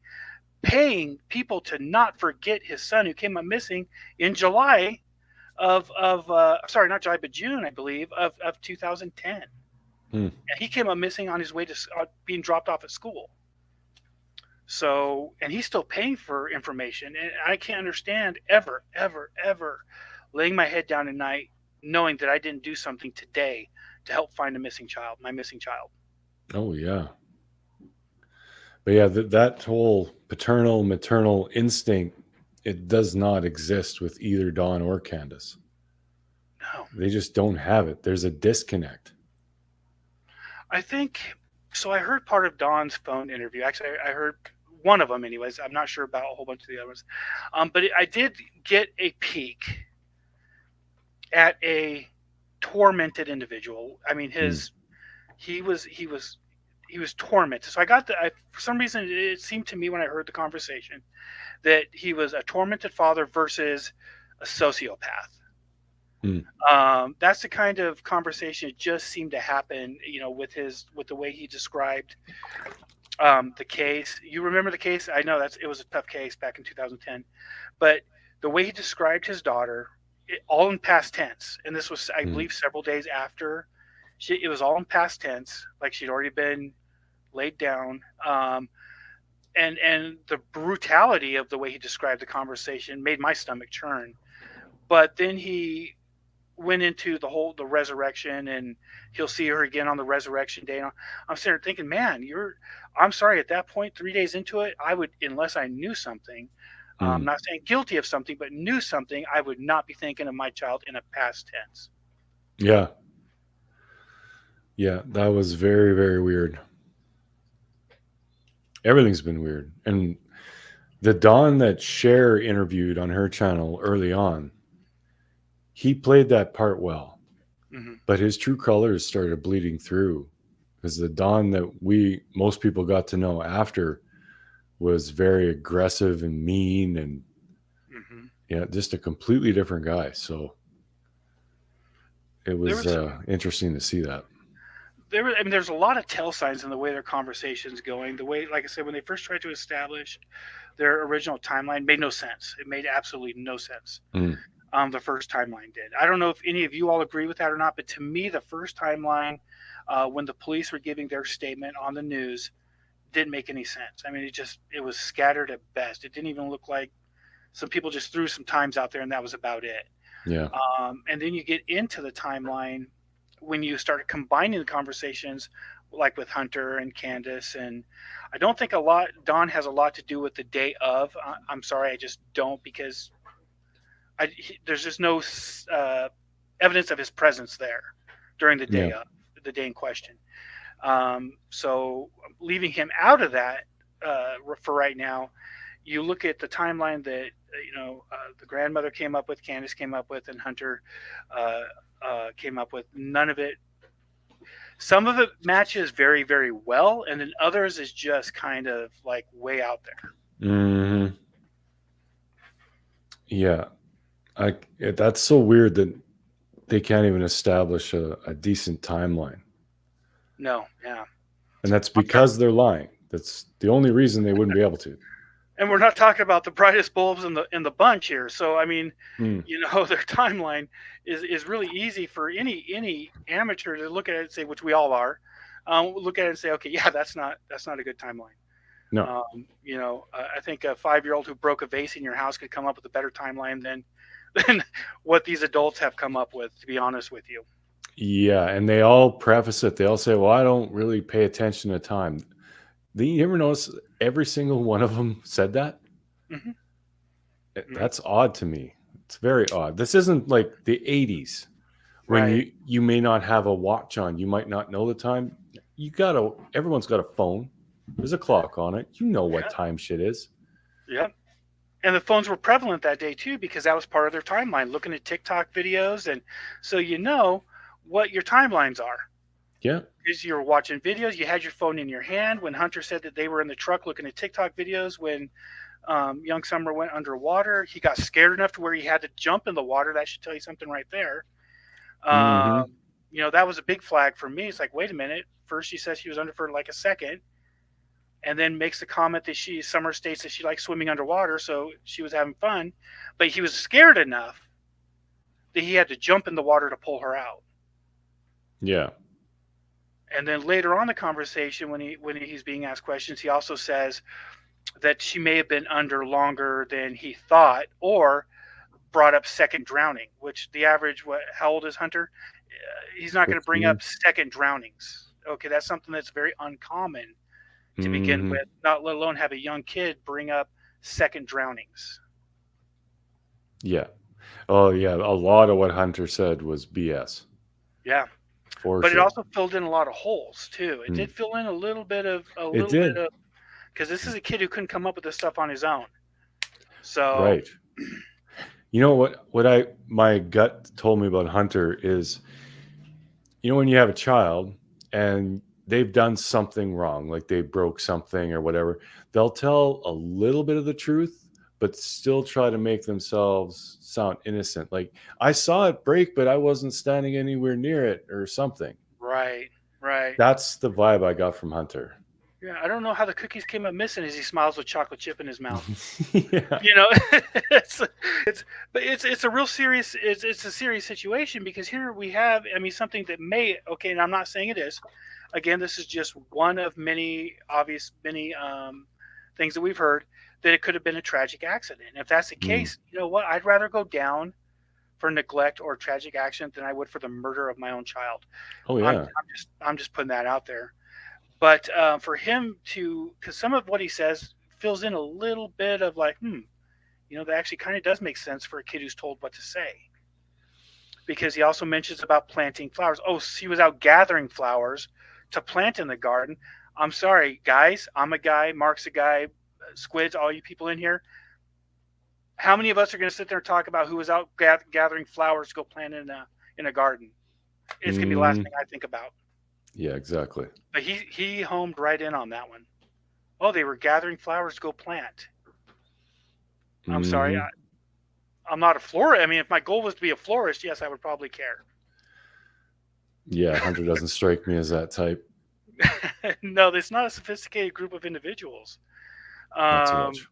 paying people to not forget his son who came up missing in July of sorry, not July, but June, I believe, of 2010. And he came up missing on his way to being dropped off at school. So, and he's still paying for information, and I can't understand ever laying my head down at night knowing that I didn't do something today to help find my missing child. Oh yeah. But yeah, that whole paternal maternal instinct, it does not exist with either Dawn or Candace. No. They just don't have it. There's a disconnect. I think so. I heard part of Dawn's phone interview. Actually, I heard one of them, anyways. I'm not sure about a whole bunch of the other ones, but I did get a peek at a tormented individual. I mean, he was tormented. So I got for some reason, it seemed to me when I heard the conversation that he was a tormented father versus a sociopath. That's the kind of conversation it just seemed to happen, with the way he described the case. You remember the case? I know it was a tough case back in 2010, but the way he described his daughter, all in past tense, and this was, I believe, several days after. It was all in past tense, like she'd already been laid down. And the brutality of the way he described the conversation made my stomach churn. But then he went into the resurrection, and he'll see her again on the resurrection day. And I'm sitting there thinking, man, I'm sorry, at that point, 3 days into it, I would, unless I knew something, I'm not saying guilty of something, but knew something, I would not be thinking of my child in a past tense. Yeah. Yeah, that was very, very weird. Everything's been weird. And the Don that Cher interviewed on her channel early on, he played that part well. But his true colors started bleeding through, because the Don that most people got to know after was very aggressive and mean, and yeah, just a completely different guy. So it was interesting to see that. There's a lot of tell signs in the way their conversation's going. The way, like I said, when they first tried to establish their original timeline, made no sense. It made absolutely no sense. The first timeline did. I don't know if any of you all agree with that or not, but to me, the first timeline, when the police were giving their statement on the news, didn't make any sense. I mean, it was scattered at best. It didn't even look like some people just threw some times out there and that was about it. Yeah. And then you get into the timeline when you started combining the conversations like with Hunter and Candace, and I don't think Don has a lot to do with the day of. I'm sorry, I just don't, because there's just no evidence of his presence there during the day Yeah. of the day in question. So leaving him out of that for right now, you look at the timeline that the grandmother came up with, Candace came up with, and Hunter came up with. None of it. Some of it matches very, very well, and then others is just kind of like way out there. Hmm. Yeah. That's so weird that they can't even establish a decent timeline. No, yeah. And that's because they're lying. That's the only reason they wouldn't be able to. And we're not talking about the brightest bulbs in the bunch here. So I mean, Hmm. their timeline is really easy for any amateur to look at it and say, which we all are, look at it and say, okay, yeah, that's not a good timeline. No. I think a 5-year-old who broke a vase in your house could come up with a better timeline than what these adults have come up with, to be honest with you. Yeah, and they all preface it. They all say, "Well, I don't really pay attention to time." You ever notice every single one of them said that? Mhm. That's odd to me. It's very odd. This isn't like the 80s when Right. you may not have a watch on. You might not know the time. Everyone's got a phone. There's a clock on it. You know what Yeah. time shit is. Yep. And the phones were prevalent that day too, because that was part of their timeline, looking at TikTok videos, and so what your timelines are. Yeah. Because you were watching videos, you had your phone in your hand. When Hunter said that they were in the truck looking at TikTok videos, when young Summer went underwater, he got scared enough to where he had to jump in the water. That should tell you something right there. Hmm. That was a big flag for me. It's like, wait a minute. First, she says she was under for like a second, and then makes the comment that Summer states that she likes swimming underwater, so she was having fun, but he was scared enough that he had to jump in the water to pull her out. Yeah. And then later on in the conversation, when he's being asked questions, he also says that she may have been under longer than he thought, or brought up second drowning, which the average, how old is Hunter? He's not going to bring 15. up second drownings. Okay, that's something that's very uncommon to begin Mhm. with, not let alone have a young kid bring up second drownings. Yeah. Oh, yeah. A lot of what Hunter said was BS. Yeah. For But it sure. also filled in a lot of holes too. It did fill in a little bit of because this is a kid who couldn't come up with this stuff on his own. So Right. You know what my gut told me about Hunter is, when you have a child and they've done something wrong, like they broke something or whatever, they'll tell a little bit of the truth, but still try to make themselves sound innocent. Like, I saw it break, but I wasn't standing anywhere near it or something. right. That's the vibe I got from Hunter. Yeah, I don't know how the cookies came up missing as he smiles with chocolate chip in his mouth. Yeah. It's a real serious it's a serious situation, because here we have, something that may, okay, and I'm not saying it is. Again, this is just one of many things that we've heard, that it could have been a tragic accident. And if that's the case, you know what? I'd rather go down for neglect or tragic accident than I would for the murder of my own child. Oh, yeah. I'm just putting that out there. But for him to, because some of what he says fills in a little bit of like, that actually kind of does make sense for a kid who's told what to say. Because he also mentions about planting flowers. Oh, he was out gathering flowers to plant in the garden. I'm sorry, guys. I'm a guy. Mark's a guy. Squids, all you people in here. How many of us are going to sit there and talk about who was out gathering flowers to go plant in a garden? It's going to be the last thing I think about. Yeah, exactly. But he homed right in on that one. Oh, they were gathering flowers to go plant. I'm sorry. I'm not a florist. If my goal was to be a florist, yes, I would probably care. Yeah, Hunter doesn't strike me as that type. No, it's not a sophisticated group of individuals. Not so much.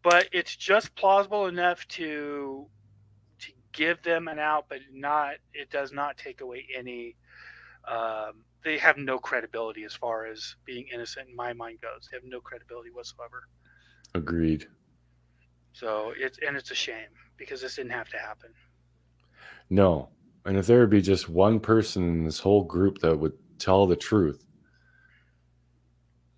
But it's just plausible enough to give them an out, but it does not take away any. They have no credibility as far as being innocent in my mind goes. They have no credibility whatsoever. Agreed. So it's a shame, because this didn't have to happen. No. And if there would be just one person in this whole group that would tell the truth,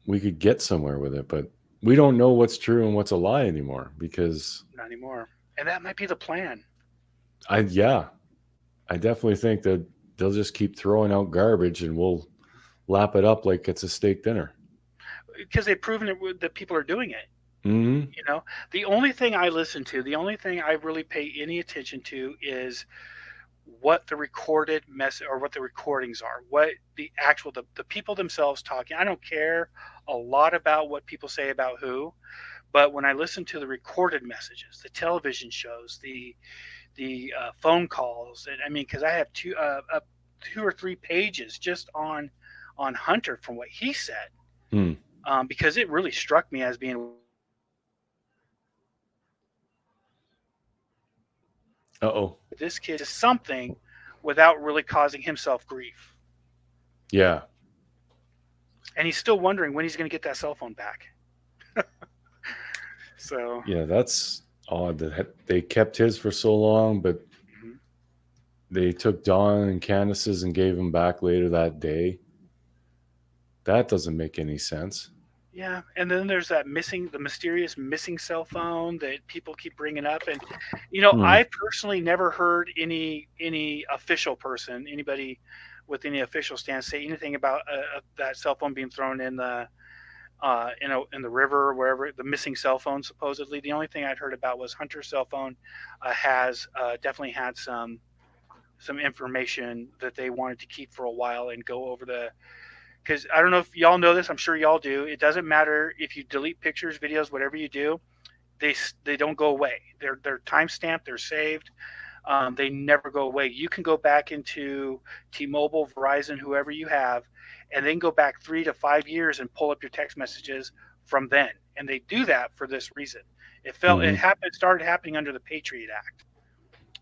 we could get somewhere with it, but we don't know what's true and what's a lie anymore because Not anymore. And that might be the plan. I definitely think that they'll just keep throwing out garbage and we'll lap it up like it's a steak dinner. Because they've proven that people are doing it. Mm-hmm. You know, the only thing I listen to, the only thing I really pay any attention to is what the recorded message or what the recordings are, what the actual, the people themselves talking. I don't care a lot about what people say about who, but when I listen to the recorded messages, the television shows, the phone calls, and I mean, because I have two or three pages just on Hunter from what he said, because it really struck me as being. This kid is something without really causing himself grief. Yeah. And he's still wondering when he's going to get that cell phone back. So yeah, that's odd that they kept his for so long, but they took Dawn and Candace's and gave him back later that day. That doesn't make any sense. yeah, and then there's that the mysterious missing cell phone that people keep bringing up, and I personally never heard any official person, anybody with any official stance, say anything about that cell phone being thrown in the in the river or wherever, the missing cell phone supposedly. The only thing I'd heard about was Hunter's cell phone has definitely had some information that they wanted to keep for a while and go over because I don't know if y'all know this, I'm sure y'all do. It doesn't matter if you delete pictures, videos, whatever you do, they don't go away. They're time stamped, they're saved. They never go away. You can go back into T-Mobile, Verizon, whoever you have, and then go back 3 to 5 years and pull up your text messages from then. And they do that for this reason. It started happening under the Patriot Act.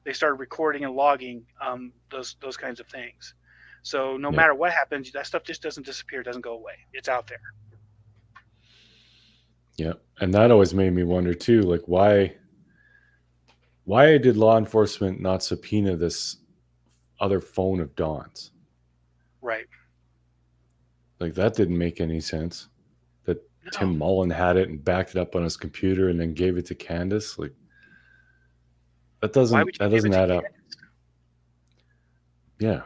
They started recording and logging those kinds of things. So no matter what happens, that stuff just doesn't disappear, doesn't go away. It's out there. Yeah. And that always made me wonder too, like why did law enforcement not subpoena this other phone of Dawn's? Right. Like that didn't make any sense. That Tim Mullen had it and backed it up on his computer and then gave it to Candace. Like that doesn't add up. Yeah.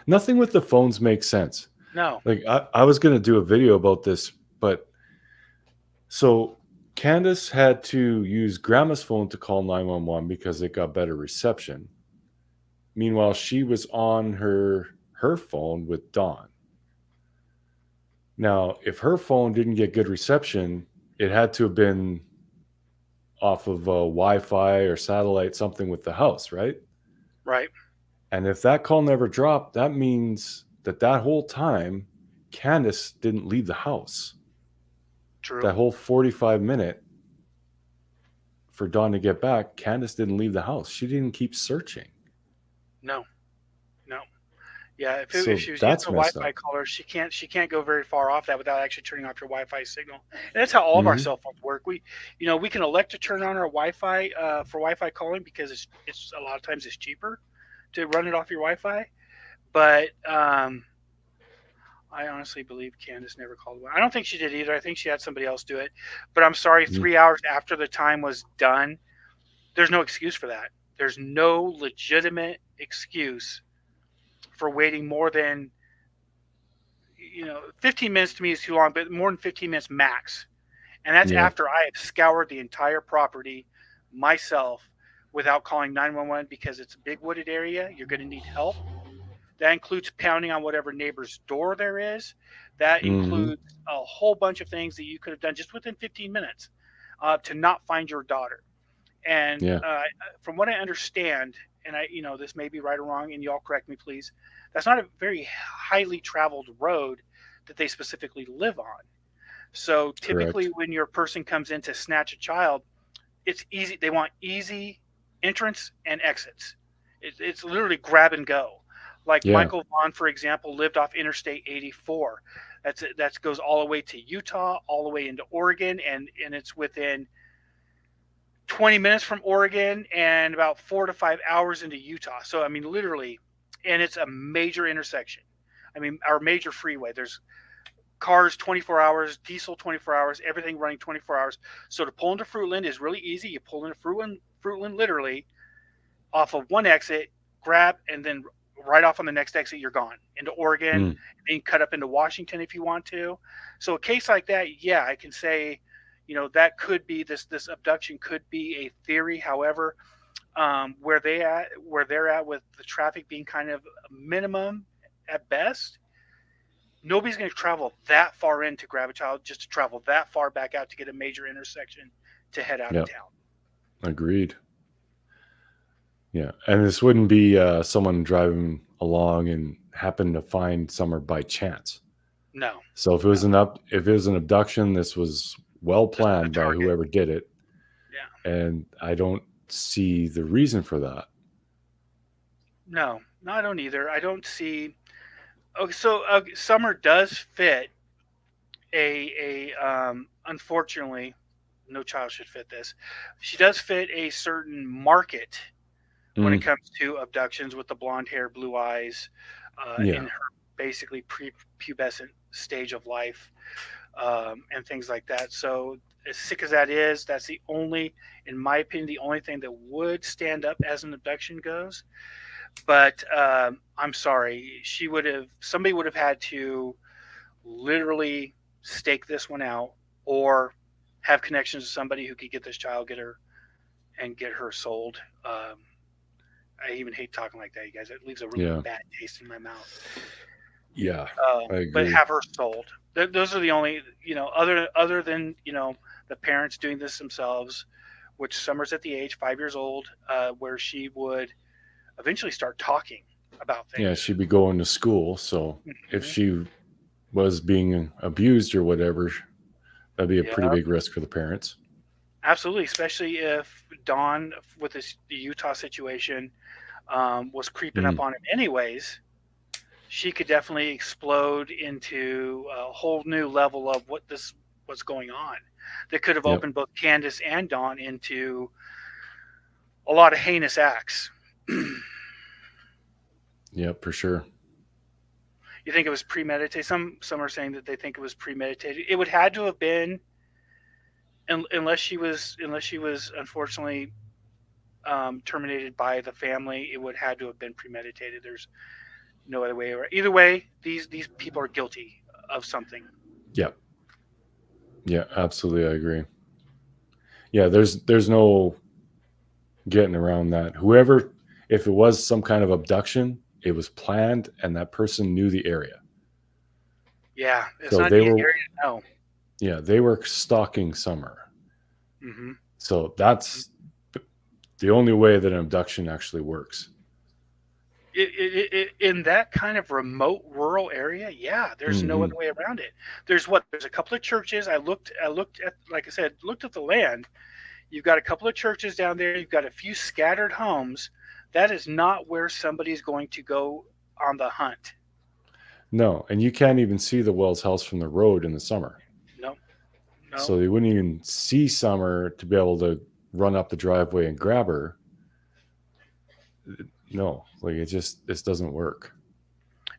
Nothing with the phones makes sense. No. Like I was going to do a video about this, but so Candace had to use Grandma's phone to call 911 because it got better reception. Meanwhile, she was on her phone with Dawn. Now, if her phone didn't get good reception, it had to have been off of Wi-Fi or satellite, something with the house, right? Right. And if that call never dropped, that means that whole time, Candace didn't leave the house. True. That whole 45-minute for Dawn to get back, Candace didn't leave the house. She didn't keep searching. No. Yeah, if she was that's using a Wi-Fi caller, she can't go very far off that without actually turning off your Wi-Fi signal. And that's how all of our cell phones work. We can elect to turn on our Wi-Fi for Wi-Fi calling because it's a lot of times it's cheaper to run it off your Wi-Fi. But I honestly believe Candace never called one. I don't think she did either. I think she had somebody else do it. But I'm sorry, 3 hours after the time was done, there's no excuse for that. There's no legitimate excuse for waiting more than 15 minutes. To me is too long, but more than 15 minutes max. And that's after I have scoured the entire property myself without calling 911 because it's a big wooded area. You're going to need help. That includes pounding on whatever neighbor's door there is. That includes a whole bunch of things that you could have done just within 15 minutes to not find your daughter. And from what I understand, and this may be right or wrong, and y'all correct me, please, that's not a very highly traveled road that they specifically live on. So typically when your person comes in to snatch a child, it's easy. They want easy entrance and exits. It's literally grab and go. Like Michael Vaughn, for example, lived off Interstate 84. That goes all the way to Utah, all the way into Oregon, and it's within 20 minutes from Oregon and about 4 to 5 hours into Utah. So, I mean, literally, and it's a major intersection. I mean, our major freeway. There's cars 24 hours, diesel 24 hours, everything running 24 hours. So to pull into Fruitland is really easy. You pull into Fruitland literally off of one exit, grab, and then right off on the next exit, you're gone into Oregon, being cut up into Washington if you want to. So a case like that, yeah, I can say, that could be this abduction could be a theory. However, where they're at with the traffic being kind of minimum at best, nobody's going to travel that far in to grab a child just to travel that far back out to get a major intersection to head out of town. Agreed. Yeah, and this wouldn't be someone driving along and happen to find Summer by chance. No. So if it was an abduction, this was well planned by whoever did it. Yeah. And I don't see the reason for that. No, I don't either. I don't see. Okay, so Summer does fit unfortunately, no child should fit this. She does fit a certain market when it comes to abductions, with the blonde hair, blue eyes, in her basically prepubescent stage of life, and things like that. So as sick as that is, that's the only, in my opinion, the only thing that would stand up as an abduction goes. But I'm sorry, somebody would have had to literally stake this one out, or have connections to somebody who could get this child, get her sold. I even hate talking like that, you guys. It leaves a really bad taste in my mouth. Yeah, I agree. But have her sold. Those are the only, other than, the parents doing this themselves, which Summer's at the age 5 years old, where she would eventually start talking about things. Yeah, she'd be going to school. So if she was being abused or whatever, that'd be a pretty big risk for the parents. Absolutely, especially if Dawn, with the Utah situation, was creeping up on him anyways. She could definitely explode into a whole new level of what's going on. That could have opened both Candace and Dawn into a lot of heinous acts. Yeah, for sure. You think it was premeditated? Some are saying that they think it was premeditated. It would had to have been, unless she was unfortunately terminated by the family. It would had to have been premeditated. There's no other way. Either way, these people are guilty of something. Yeah, absolutely, I agree. Yeah, there's no getting around that. Whoever, if it was some kind of abduction, it was planned, and that person knew the area. Yeah, it's So not they the were, area to know. Yeah, they were stalking Summer. So that's the only way that an abduction actually works. In that kind of remote rural area, there's no other way around it. There's a couple of churches. I looked at, like I said, looked at the land. You've got a couple of churches down there. You've got a few scattered homes. That is not where somebody's going to go on the hunt. No, and you can't even see the Wells house from the road in the summer. No. So they wouldn't even see Summer to be able to run up the driveway and grab her. No, this doesn't work.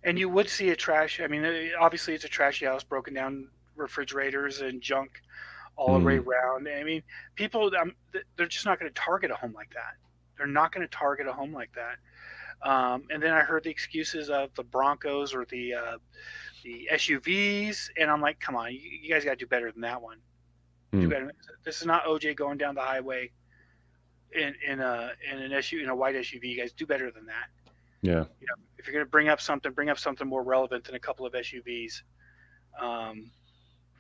And you would see a trash. I mean, obviously it's a trashy house, broken down refrigerators and junk all the way around. I mean, people, they're just not going to target a home like that. They're not going to target a home like that. And then I heard the excuses of the Broncos or the SUVs, and I'm like, come on, you guys got to do better than that one. Do better. This is not OJ going down the highway in a white SUV. You guys do better than that. Yeah. If you're going to bring up something more relevant than a couple of SUVs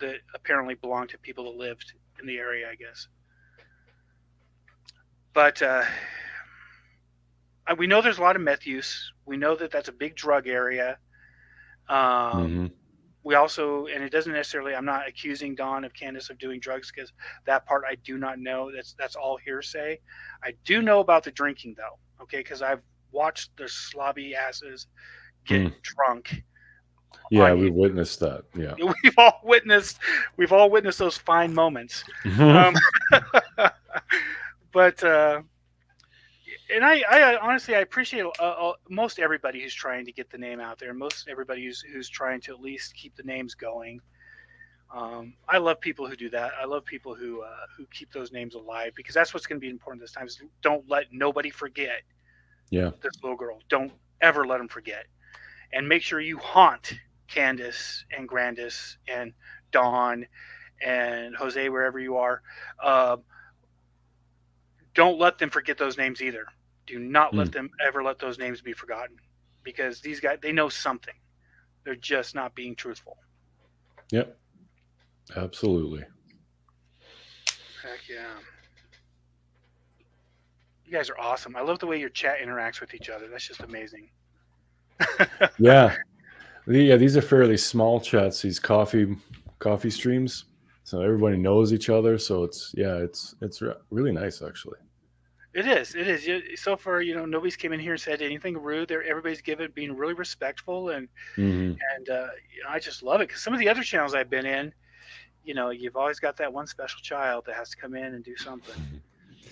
that apparently belong to people that lived in the area, I guess. But we know there's a lot of meth use. We know that that's a big drug area. We also, and it doesn't necessarily, I'm not accusing Dawn of Candace of doing drugs, because that part I do not know. That's all hearsay. I do know about the drinking though, okay, because I've watched their slobby asses get drunk. Yeah, we witnessed that. Yeah, we've all witnessed those fine moments. But and I honestly, I appreciate most everybody who's trying to get the name out there. Most everybody who's trying to at least keep the names going. I love people who do that. I love people who keep those names alive, because that's what's going to be important this time. Is don't let nobody forget Yeah. this little girl. Don't ever let them forget, and make sure you haunt Candace and Grandis and Dawn and Jose, wherever you are. Uh, don't let them forget those names either. Do not let them ever let those names be forgotten, because these guys, they know something. They're just not being truthful. Yep. Absolutely. Heck yeah. You guys are awesome. I love the way your chat interacts with each other. That's just amazing. Yeah. Yeah, these are fairly small chats, these coffee streams. So everybody knows each other. So it's really nice actually. It is. It is. So far, nobody's came in here and said anything rude. Everybody's being really respectful, and Mm-hmm. I just love it, because some of the other channels I've been in, you've always got that one special child that has to come in and do something.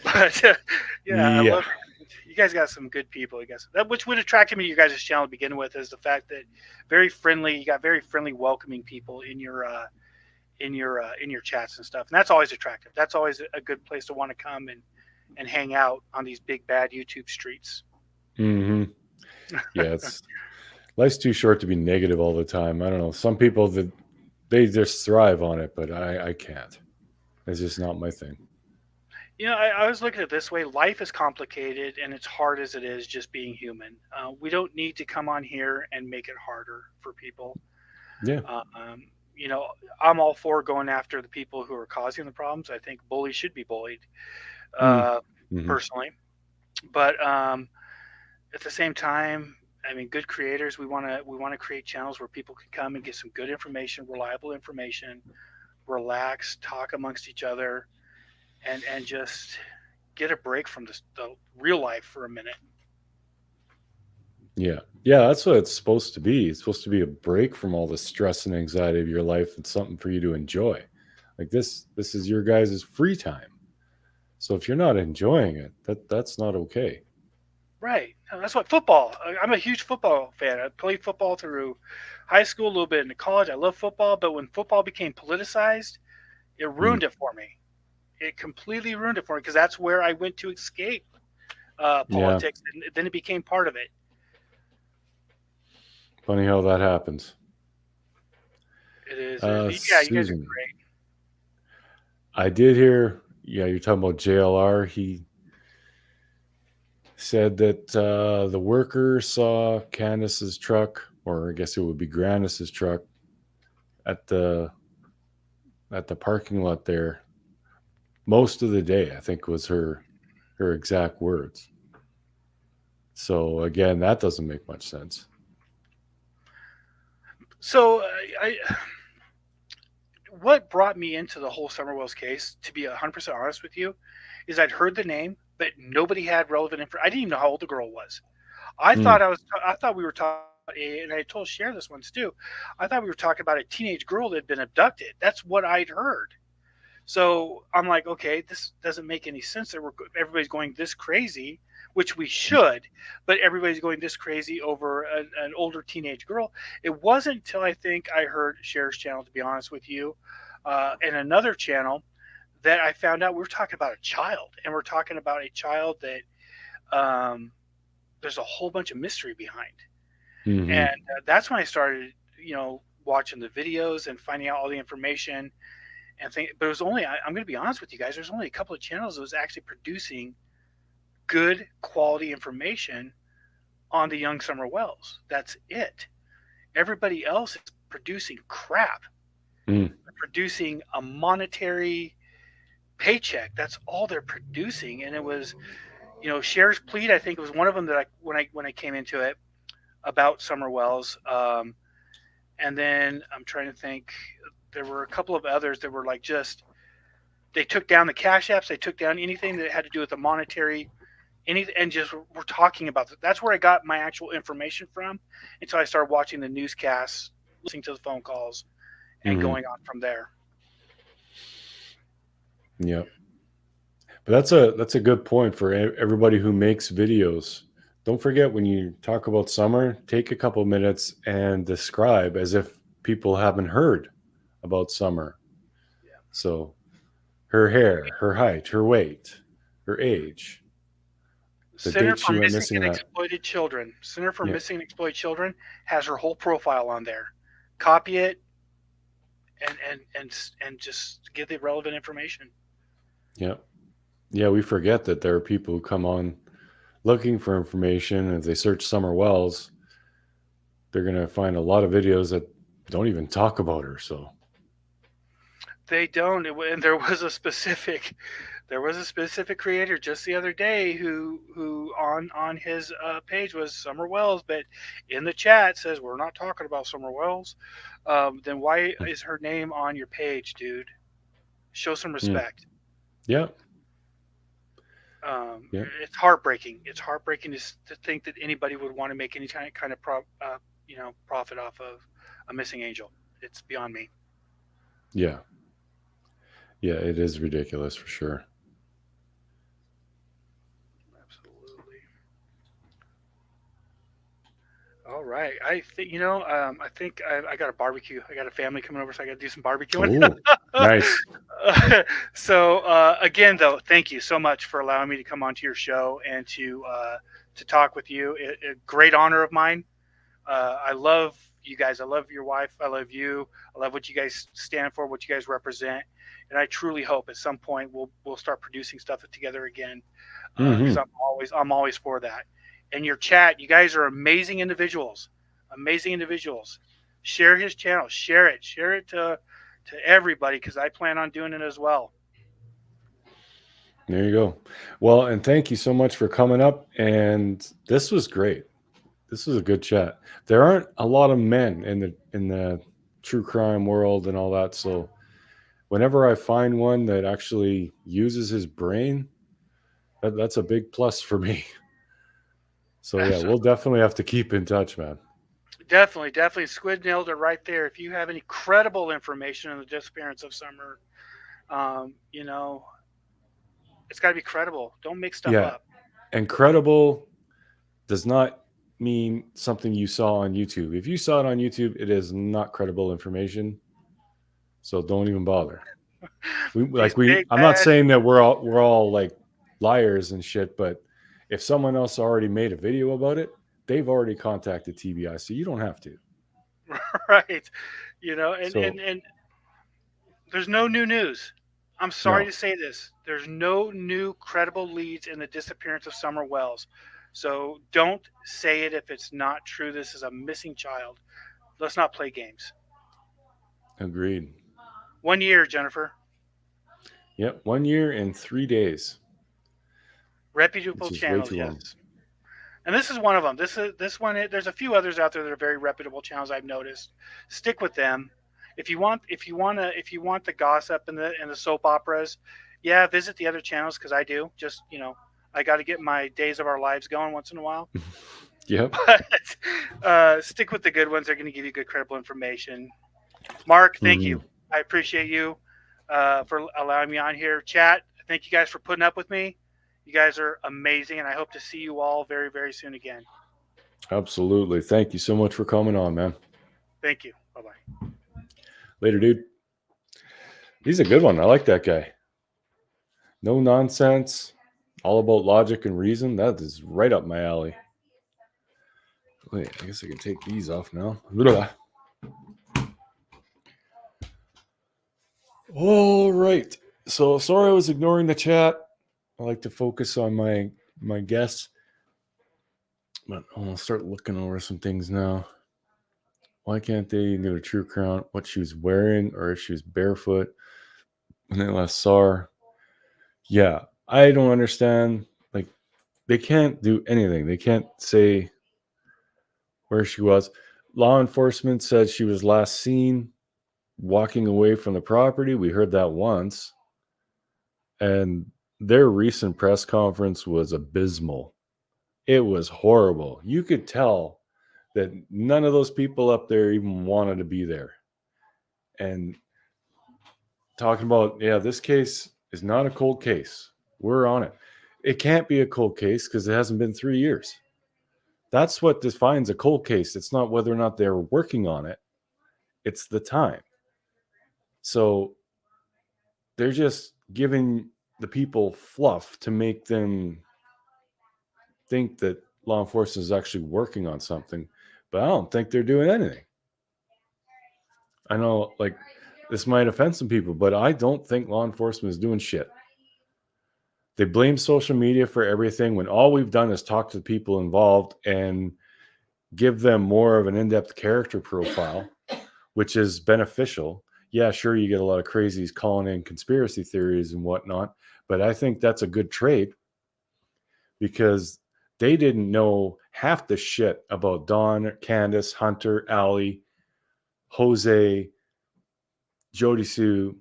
But I love it. You guys got some good people. I guess that which would attract me to you guys' channel to begin with is the fact that you got very friendly, welcoming people in your chats and stuff, and that's always attractive. That's always a good place to want to come and hang out on these big bad YouTube streets. Mm-hmm. Yeah, life's too short to be negative all the time. I don't know. Some people that they just thrive on it, but I can't. It's just not my thing. I was looking at it this way. Life is complicated, and it's hard as it is just being human. We don't need to come on here and make it harder for people. Yeah. I'm all for going after the people who are causing the problems. I think bullies should be bullied, personally. But at the same time, I mean, good creators, we want to create channels where people can come and get some good information, reliable information, relax, talk amongst each other, and just get a break from the real life for a minute. Yeah. That's what it's supposed to be. It's supposed to be a break from all the stress and anxiety of your life, and something for you to enjoy. Like this is your guys' free time. So if you're not enjoying it, that's not okay. Right. That's what football. I'm a huge football fan. I played football through high school, a little bit into college. I love football, but when football became politicized, it ruined it for me. It completely ruined it for me, because that's where I went to escape politics, and then it became part of it. Funny how that happens. It is. You guys are great. I did hear, you're talking about JLR. He said that the worker saw Candace's truck, or I guess it would be Grandis's truck, at the parking lot there most of the day, I think was her exact words. So again, that doesn't make much sense. So what brought me into the whole Summerwell's case, to be 100% honest with you, is I'd heard the name, but nobody had relevant information. I didn't even know how old the girl was. I thought we were talking, and I told Cher this once too. I thought we were talking about a teenage girl that had been abducted. That's what I'd heard. So I'm like, okay, this doesn't make any sense that everybody's going this crazy, which we should, but everybody's going this crazy over an older teenage girl. It wasn't until I think I heard Cher's channel, to be honest with you, and another channel, that I found out we were talking about a child, and we're talking about a child that there's a whole bunch of mystery behind. And that's when I started, watching the videos and finding out all the information. But it was only, I'm going to be honest with you guys, there's only a couple of channels that was actually producing good quality information on the young Summer Wells. That's it. Everybody else is producing crap. They're producing a monetary paycheck. That's all they're producing. And it was, Cher's Plead, I think it was one of them that when I came into it, about Summer Wells. And then I'm trying to think, there were a couple of others that were like they took down the cash apps, they took down anything that had to do with the monetary, and just were talking about that. That's where I got my actual information from, until I started watching the newscasts, listening to the phone calls, and going on from there. Yeah. But that's a good point for everybody who makes videos. Don't forget, when you talk about summer, take a couple minutes and describe as if people haven't heard about Summer. Yeah. So her hair, her height, her weight, her age, the Center date she for went Missing missing and at. Exploited Children. Center for Yeah. Missing and Exploited Children has her whole profile on there. Copy it and just get the relevant information. Yeah. Yeah, we forget that there are people who come on looking for information. And if they search Summer Wells, they're going to find a lot of videos that don't even talk about her. So They don't. And there was a specific creator just the other day who on his page was Summer Wells, but in the chat says we're not talking about Summer Wells. Then why is her name on your page, dude? Show some respect. yeah. Yeah. It's heartbreaking. It's heartbreaking to think that anybody would want to make any kind of profit off of a missing angel. It's beyond me. Yeah. Yeah, it is ridiculous for sure. Absolutely. All right. I think I got a barbecue. I got a family coming over, so I got to do some barbecuing. Oh, nice. So again, though, thank you so much for allowing me to come onto your show and to talk with you. A great honor of mine. I love you guys. I love your wife. I love you. I love what you guys stand for, what you guys represent, and I truly hope at some point we'll start producing stuff together again. Because I'm always for that. And your chat, you guys are amazing individuals. Amazing individuals. Share his channel. Share it to everybody, because I plan on doing it as well. There you go. Well, and thank you so much for coming up. And this was great. This was a good chat. There aren't a lot of men in the true crime world and all that. So whenever I find one that actually uses his brain, that's a big plus for me. So yeah, we'll definitely have to keep in touch, man. Definitely. Squid nailed it right there. If you have any credible information on the disappearance of Summer, it's got to be credible. Don't make stuff up. And credible does not mean something you saw on YouTube. If you saw it on YouTube, it is not credible information. So don't even bother. I'm not saying that we're all like liars and shit, but if someone else already made a video about it, they've already contacted TBI, so you don't have to. Right. And there's no new news. I'm sorry to say this. There's no new credible leads in the disappearance of Summer Wells. So don't say it if it's not true. This is a missing child. Let's not play games. Agreed. 1 year, Jennifer. Yep, 1 year and 3 days. Reputable channels, yes. Long. And this is one of them. This one. There's a few others out there that are very reputable channels I've noticed. Stick with them. If you want the gossip and the soap operas, yeah, visit the other channels, because I do. Just I got to get my Days of Our Lives going once in a while. Yep. But stick with the good ones. They're going to give you good, credible information. Mark, thank you. I appreciate you for allowing me on here. Chat, thank you guys for putting up with me. You guys are amazing, and I hope to see you all very, very soon again. Absolutely. Thank you so much for coming on, man. Thank you. Bye-bye. Later, dude. He's a good one. I like that guy. No nonsense. All about logic and reason. That is right up my alley. Wait, I guess I can take these off now. All right. So sorry I was ignoring the chat. I like to focus on my guests. But I'll start looking over some things now. Why can't they get a true count what she was wearing, or if she was barefoot when they last saw her? Yeah, I don't understand. Like, they can't do anything. They can't say where she was. Law enforcement said she was last seen walking away from the property. We heard that once. And their recent press conference was abysmal. It was horrible. You could tell that none of those people up there even wanted to be there. And talking about, this case is not a cold case. We're on it. It can't be a cold case because it hasn't been 3 years. That's what defines a cold case. It's not whether or not they're working on it. It's the time. So they're just giving the people fluff to make them think that law enforcement is actually working on something, but I don't think they're doing anything. I know, like, this might offend some people, but I don't think law enforcement is doing shit. They blame social media for everything when all we've done is talk to the people involved and give them more of an in-depth character profile, which is beneficial. Yeah, sure, you get a lot of crazies calling in conspiracy theories and whatnot, but I think that's a good trade because they didn't know half the shit about Dawn, Candace, Hunter, Allie, Jose, Jody Sue.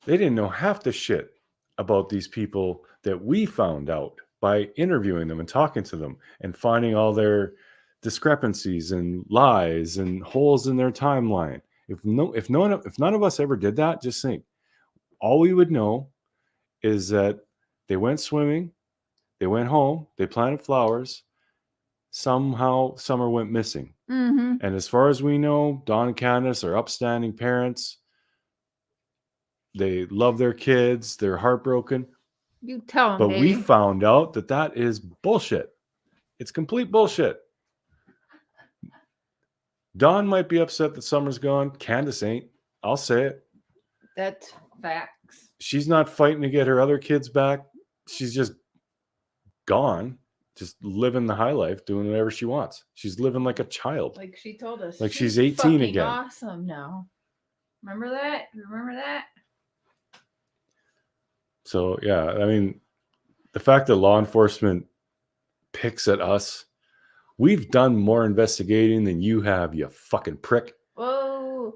They didn't know half the shit about these people that we found out by interviewing them and talking to them and finding all their discrepancies and lies and holes in their timeline. If none of us ever did that, just think, all we would know is that they went swimming, they went home, they planted flowers, somehow Summer went missing. Mm-hmm. And as far as we know, Dawn and Candace are upstanding parents. They love their kids. They're heartbroken. You tell them, But we baby. found out that that is bullshit. It's complete bullshit. Dawn might be upset that Summer's gone. Candace ain't. I'll say it. That's facts. She's not fighting to get her other kids back. She's just gone, just living the high life, doing whatever she wants. She's living like a child. Like she told us. Like she's 18 fucking again. Awesome now. Remember that? Remember that? So, yeah, I mean, the fact that law enforcement picks at us, we've done more investigating than you have, you fucking prick. Whoa.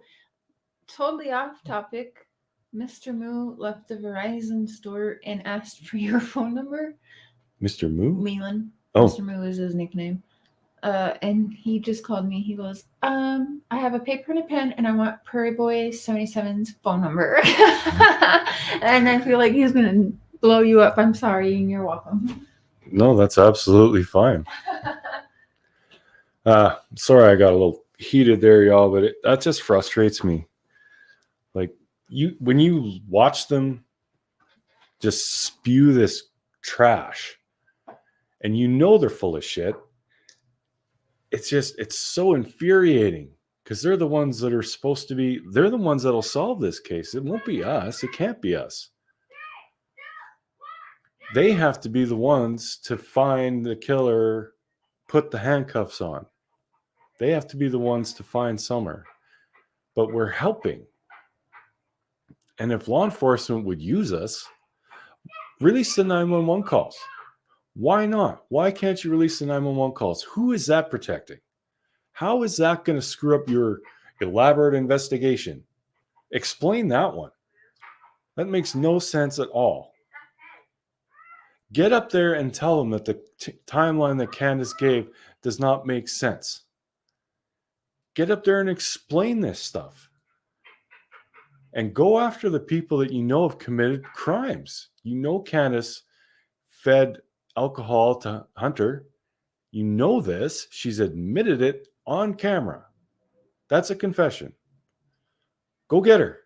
Totally off topic. Mr. Moo left the Verizon store and asked for your phone number. Mr. Moo? Meelan. Oh. Mr. Moo is his nickname. And he just called me. He goes, I have a paper and a pen and I want Prairie Boy 77's phone number. And I feel like he's going to blow you up. I'm sorry and you're welcome. No, that's absolutely fine. Sorry I got a little heated there, y'all, but that just frustrates me. Like, when you watch them just spew this trash and you know they're full of shit, it's so infuriating because they're the ones that are supposed to be, they're the ones that'll solve this case. It won't be us. It can't be us. They have to be the ones to find the killer, put the handcuffs on. They have to be the ones to find Summer. But we're helping. And if law enforcement would use us, release the 911 calls. Why not? Why can't you release the 911 calls? Who is that protecting? How is that going to screw up your elaborate investigation? Explain that one. That makes no sense at all. Get up there and tell them that the timeline that Candace gave does not make sense. Get up there and explain this stuff. And go after the people that you know have committed crimes. You know Candace fed alcohol to Hunter. You know this. She's admitted it on camera. That's a confession. Go get her.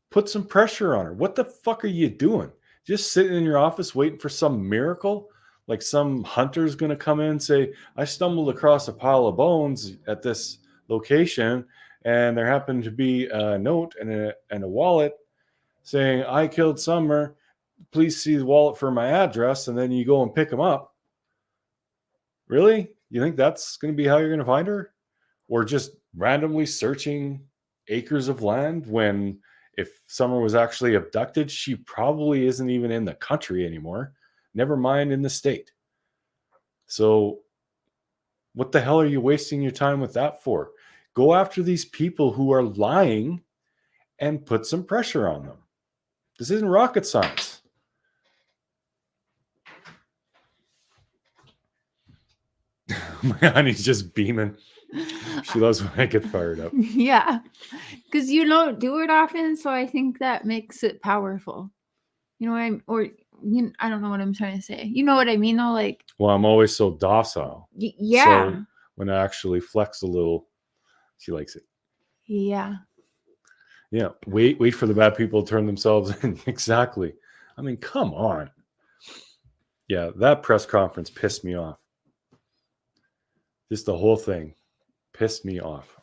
Put some pressure on her. What the fuck are you doing? Just sitting in your office waiting for some miracle? Like some hunter's going to come in and say, I stumbled across a pile of bones at this location, and there happened to be a note and a wallet saying, I killed Summer. Please see the wallet for my address, and then you go and pick them up. Really? You think that's going to be how you're going to find her? Or just randomly searching acres of land when if Summer was actually abducted, she probably isn't even in the country anymore. Never mind in the state. So what the hell are you wasting your time with that for? Go after these people who are lying and put some pressure on them. This isn't rocket science. My honey's just beaming. She loves when I get fired up. Yeah. Because you don't do it often, so I think that makes it powerful. You know what I don't know what I'm trying to say. You know what I mean, though? Like, Well, I'm always so docile. Yeah. So when I actually flex a little, she likes it. Yeah. Yeah, wait for the bad people to turn themselves in. Exactly. I mean, come on. Yeah, that press conference pissed me off. Just the whole thing pissed me off.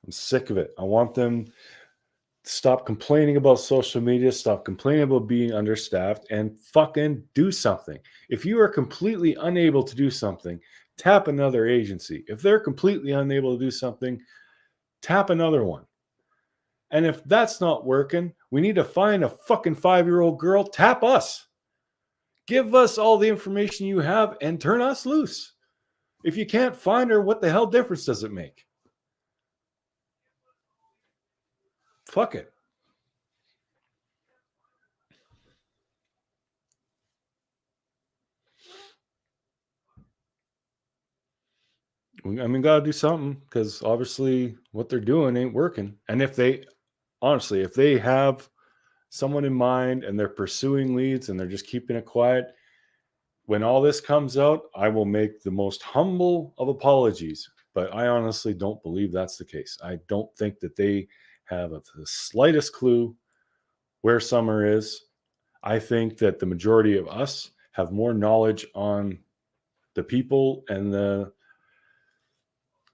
I'm sick of it. I want them to stop complaining about social media, stop complaining about being understaffed, and fucking do something. If you are completely unable to do something, tap another agency. If they're completely unable to do something, tap another one. And if that's not working, we need to find a fucking 5-year-old girl, tap us. Give us all the information you have and turn us loose. If you can't find her, what the hell difference does it make? Fuck it. I mean, gotta do something because obviously what they're doing ain't working. And if they have someone in mind and they're pursuing leads and they're just keeping it quiet, when all this comes out, I will make the most humble of apologies. But I honestly don't believe that's the case. I don't think that they have the slightest clue where Summer is. I think that the majority of us have more knowledge on the people and the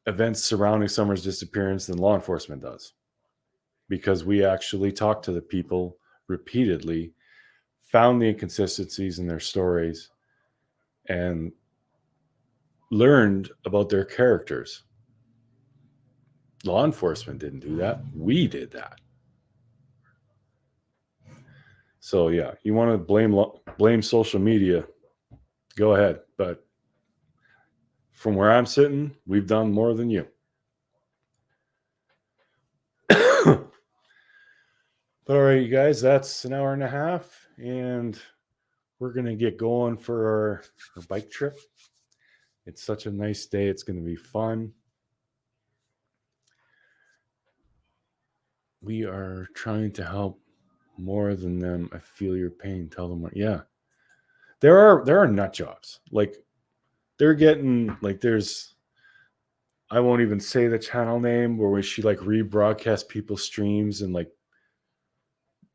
events surrounding Summer's disappearance than law enforcement does, because we actually talked to the people repeatedly, found the inconsistencies in their stories, and learned about their characters. Law enforcement didn't do that. We did that. So yeah, you want to blame social media, go ahead. But from where I'm sitting, we've done more than you. But all right, you guys, that's an hour and a half, and we're going to get going for our bike trip. It's such a nice day. It's going to be fun. We are trying to help more than them. I feel your pain. Tell them what. Yeah. There are nut jobs. Like, they're getting, like, there's, I won't even say the channel name, where she like rebroadcasts people's streams and like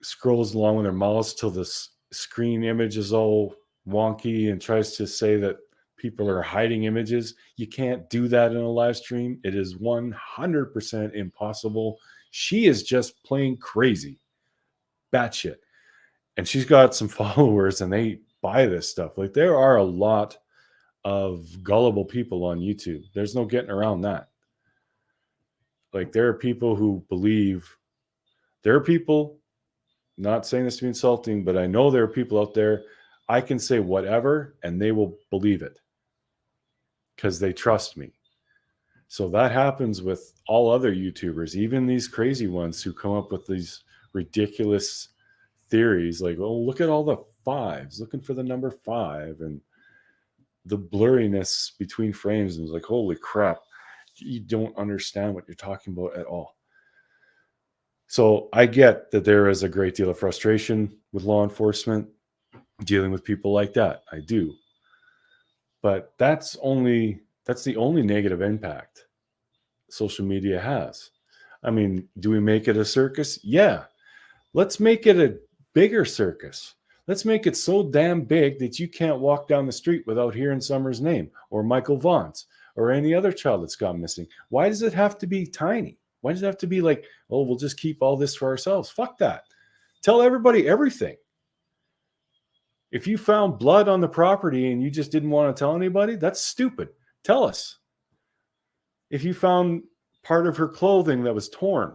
scrolls along with her mouse till the screen image is all wonky and tries to say that people are hiding images. You can't do that in a live stream. It is 100% impossible. She is just plain crazy, batshit. And she's got some followers and they buy this stuff. Like, there are a lot of gullible people on YouTube. There's no getting around that. Like, there are people who believe, there are people, not saying this to be insulting, but I know there are people out there, I can say whatever and they will believe it because they trust me. So that happens with all other YouTubers, even these crazy ones who come up with these ridiculous theories like, oh, look at all the fives, looking for the number 5 and the blurriness between frames. And it's like, holy crap, you don't understand what you're talking about at all. So I get that there is a great deal of frustration with law enforcement dealing with people like that. I do. But that's the only negative impact social media has. I mean, do we make it a circus? Yeah. Let's make it a bigger circus. Let's make it so damn big that you can't walk down the street without hearing Summer's name or Michael Vaughn's or any other child that's gone missing. Why does it have to be tiny? Why does it have to be like, oh, we'll just keep all this for ourselves? Fuck that. Tell everybody everything. If you found blood on the property and you just didn't want to tell anybody, that's stupid. Tell us. If you found part of her clothing that was torn,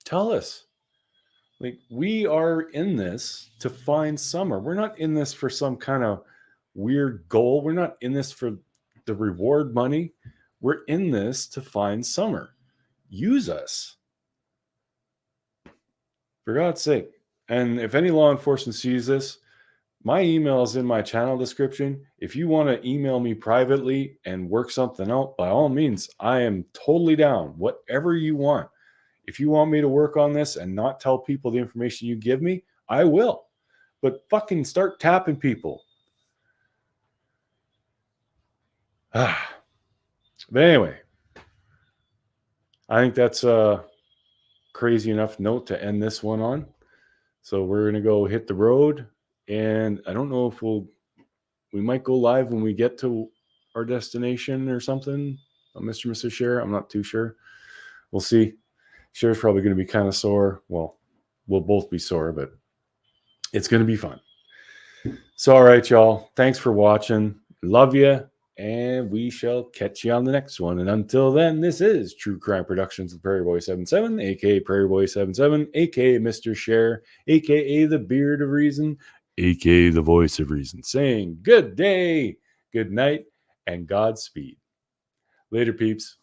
tell us. Like, we are in this to find Summer. We're not in this for some kind of weird goal. We're not in this for the reward money. We're in this to find Summer. Use us. For God's sake. And if any law enforcement sees this, my email is in my channel description. If you want to email me privately and work something out, by all means, I am totally down. Whatever you want. If you want me to work on this and not tell people the information you give me, I will. But fucking start tapping people. But anyway, I think that's crazy enough note to end this one on. So we're going to go hit the road. And I don't know if we might go live when we get to our destination or something. Mr. and Mrs. Cher, I'm not too sure. We'll see. Cher's probably going to be kind of sore. Well, we'll both be sore, but it's going to be fun. So, all right, y'all. Thanks for watching. Love you. And we shall catch you on the next one. And until then, this is True Crime Productions with Prairie Boy 77, aka Prairie Boy 77, aka Mr. Cher, aka the Beard of Reason, aka the Voice of Reason, saying good day, good night, and Godspeed. Later, peeps.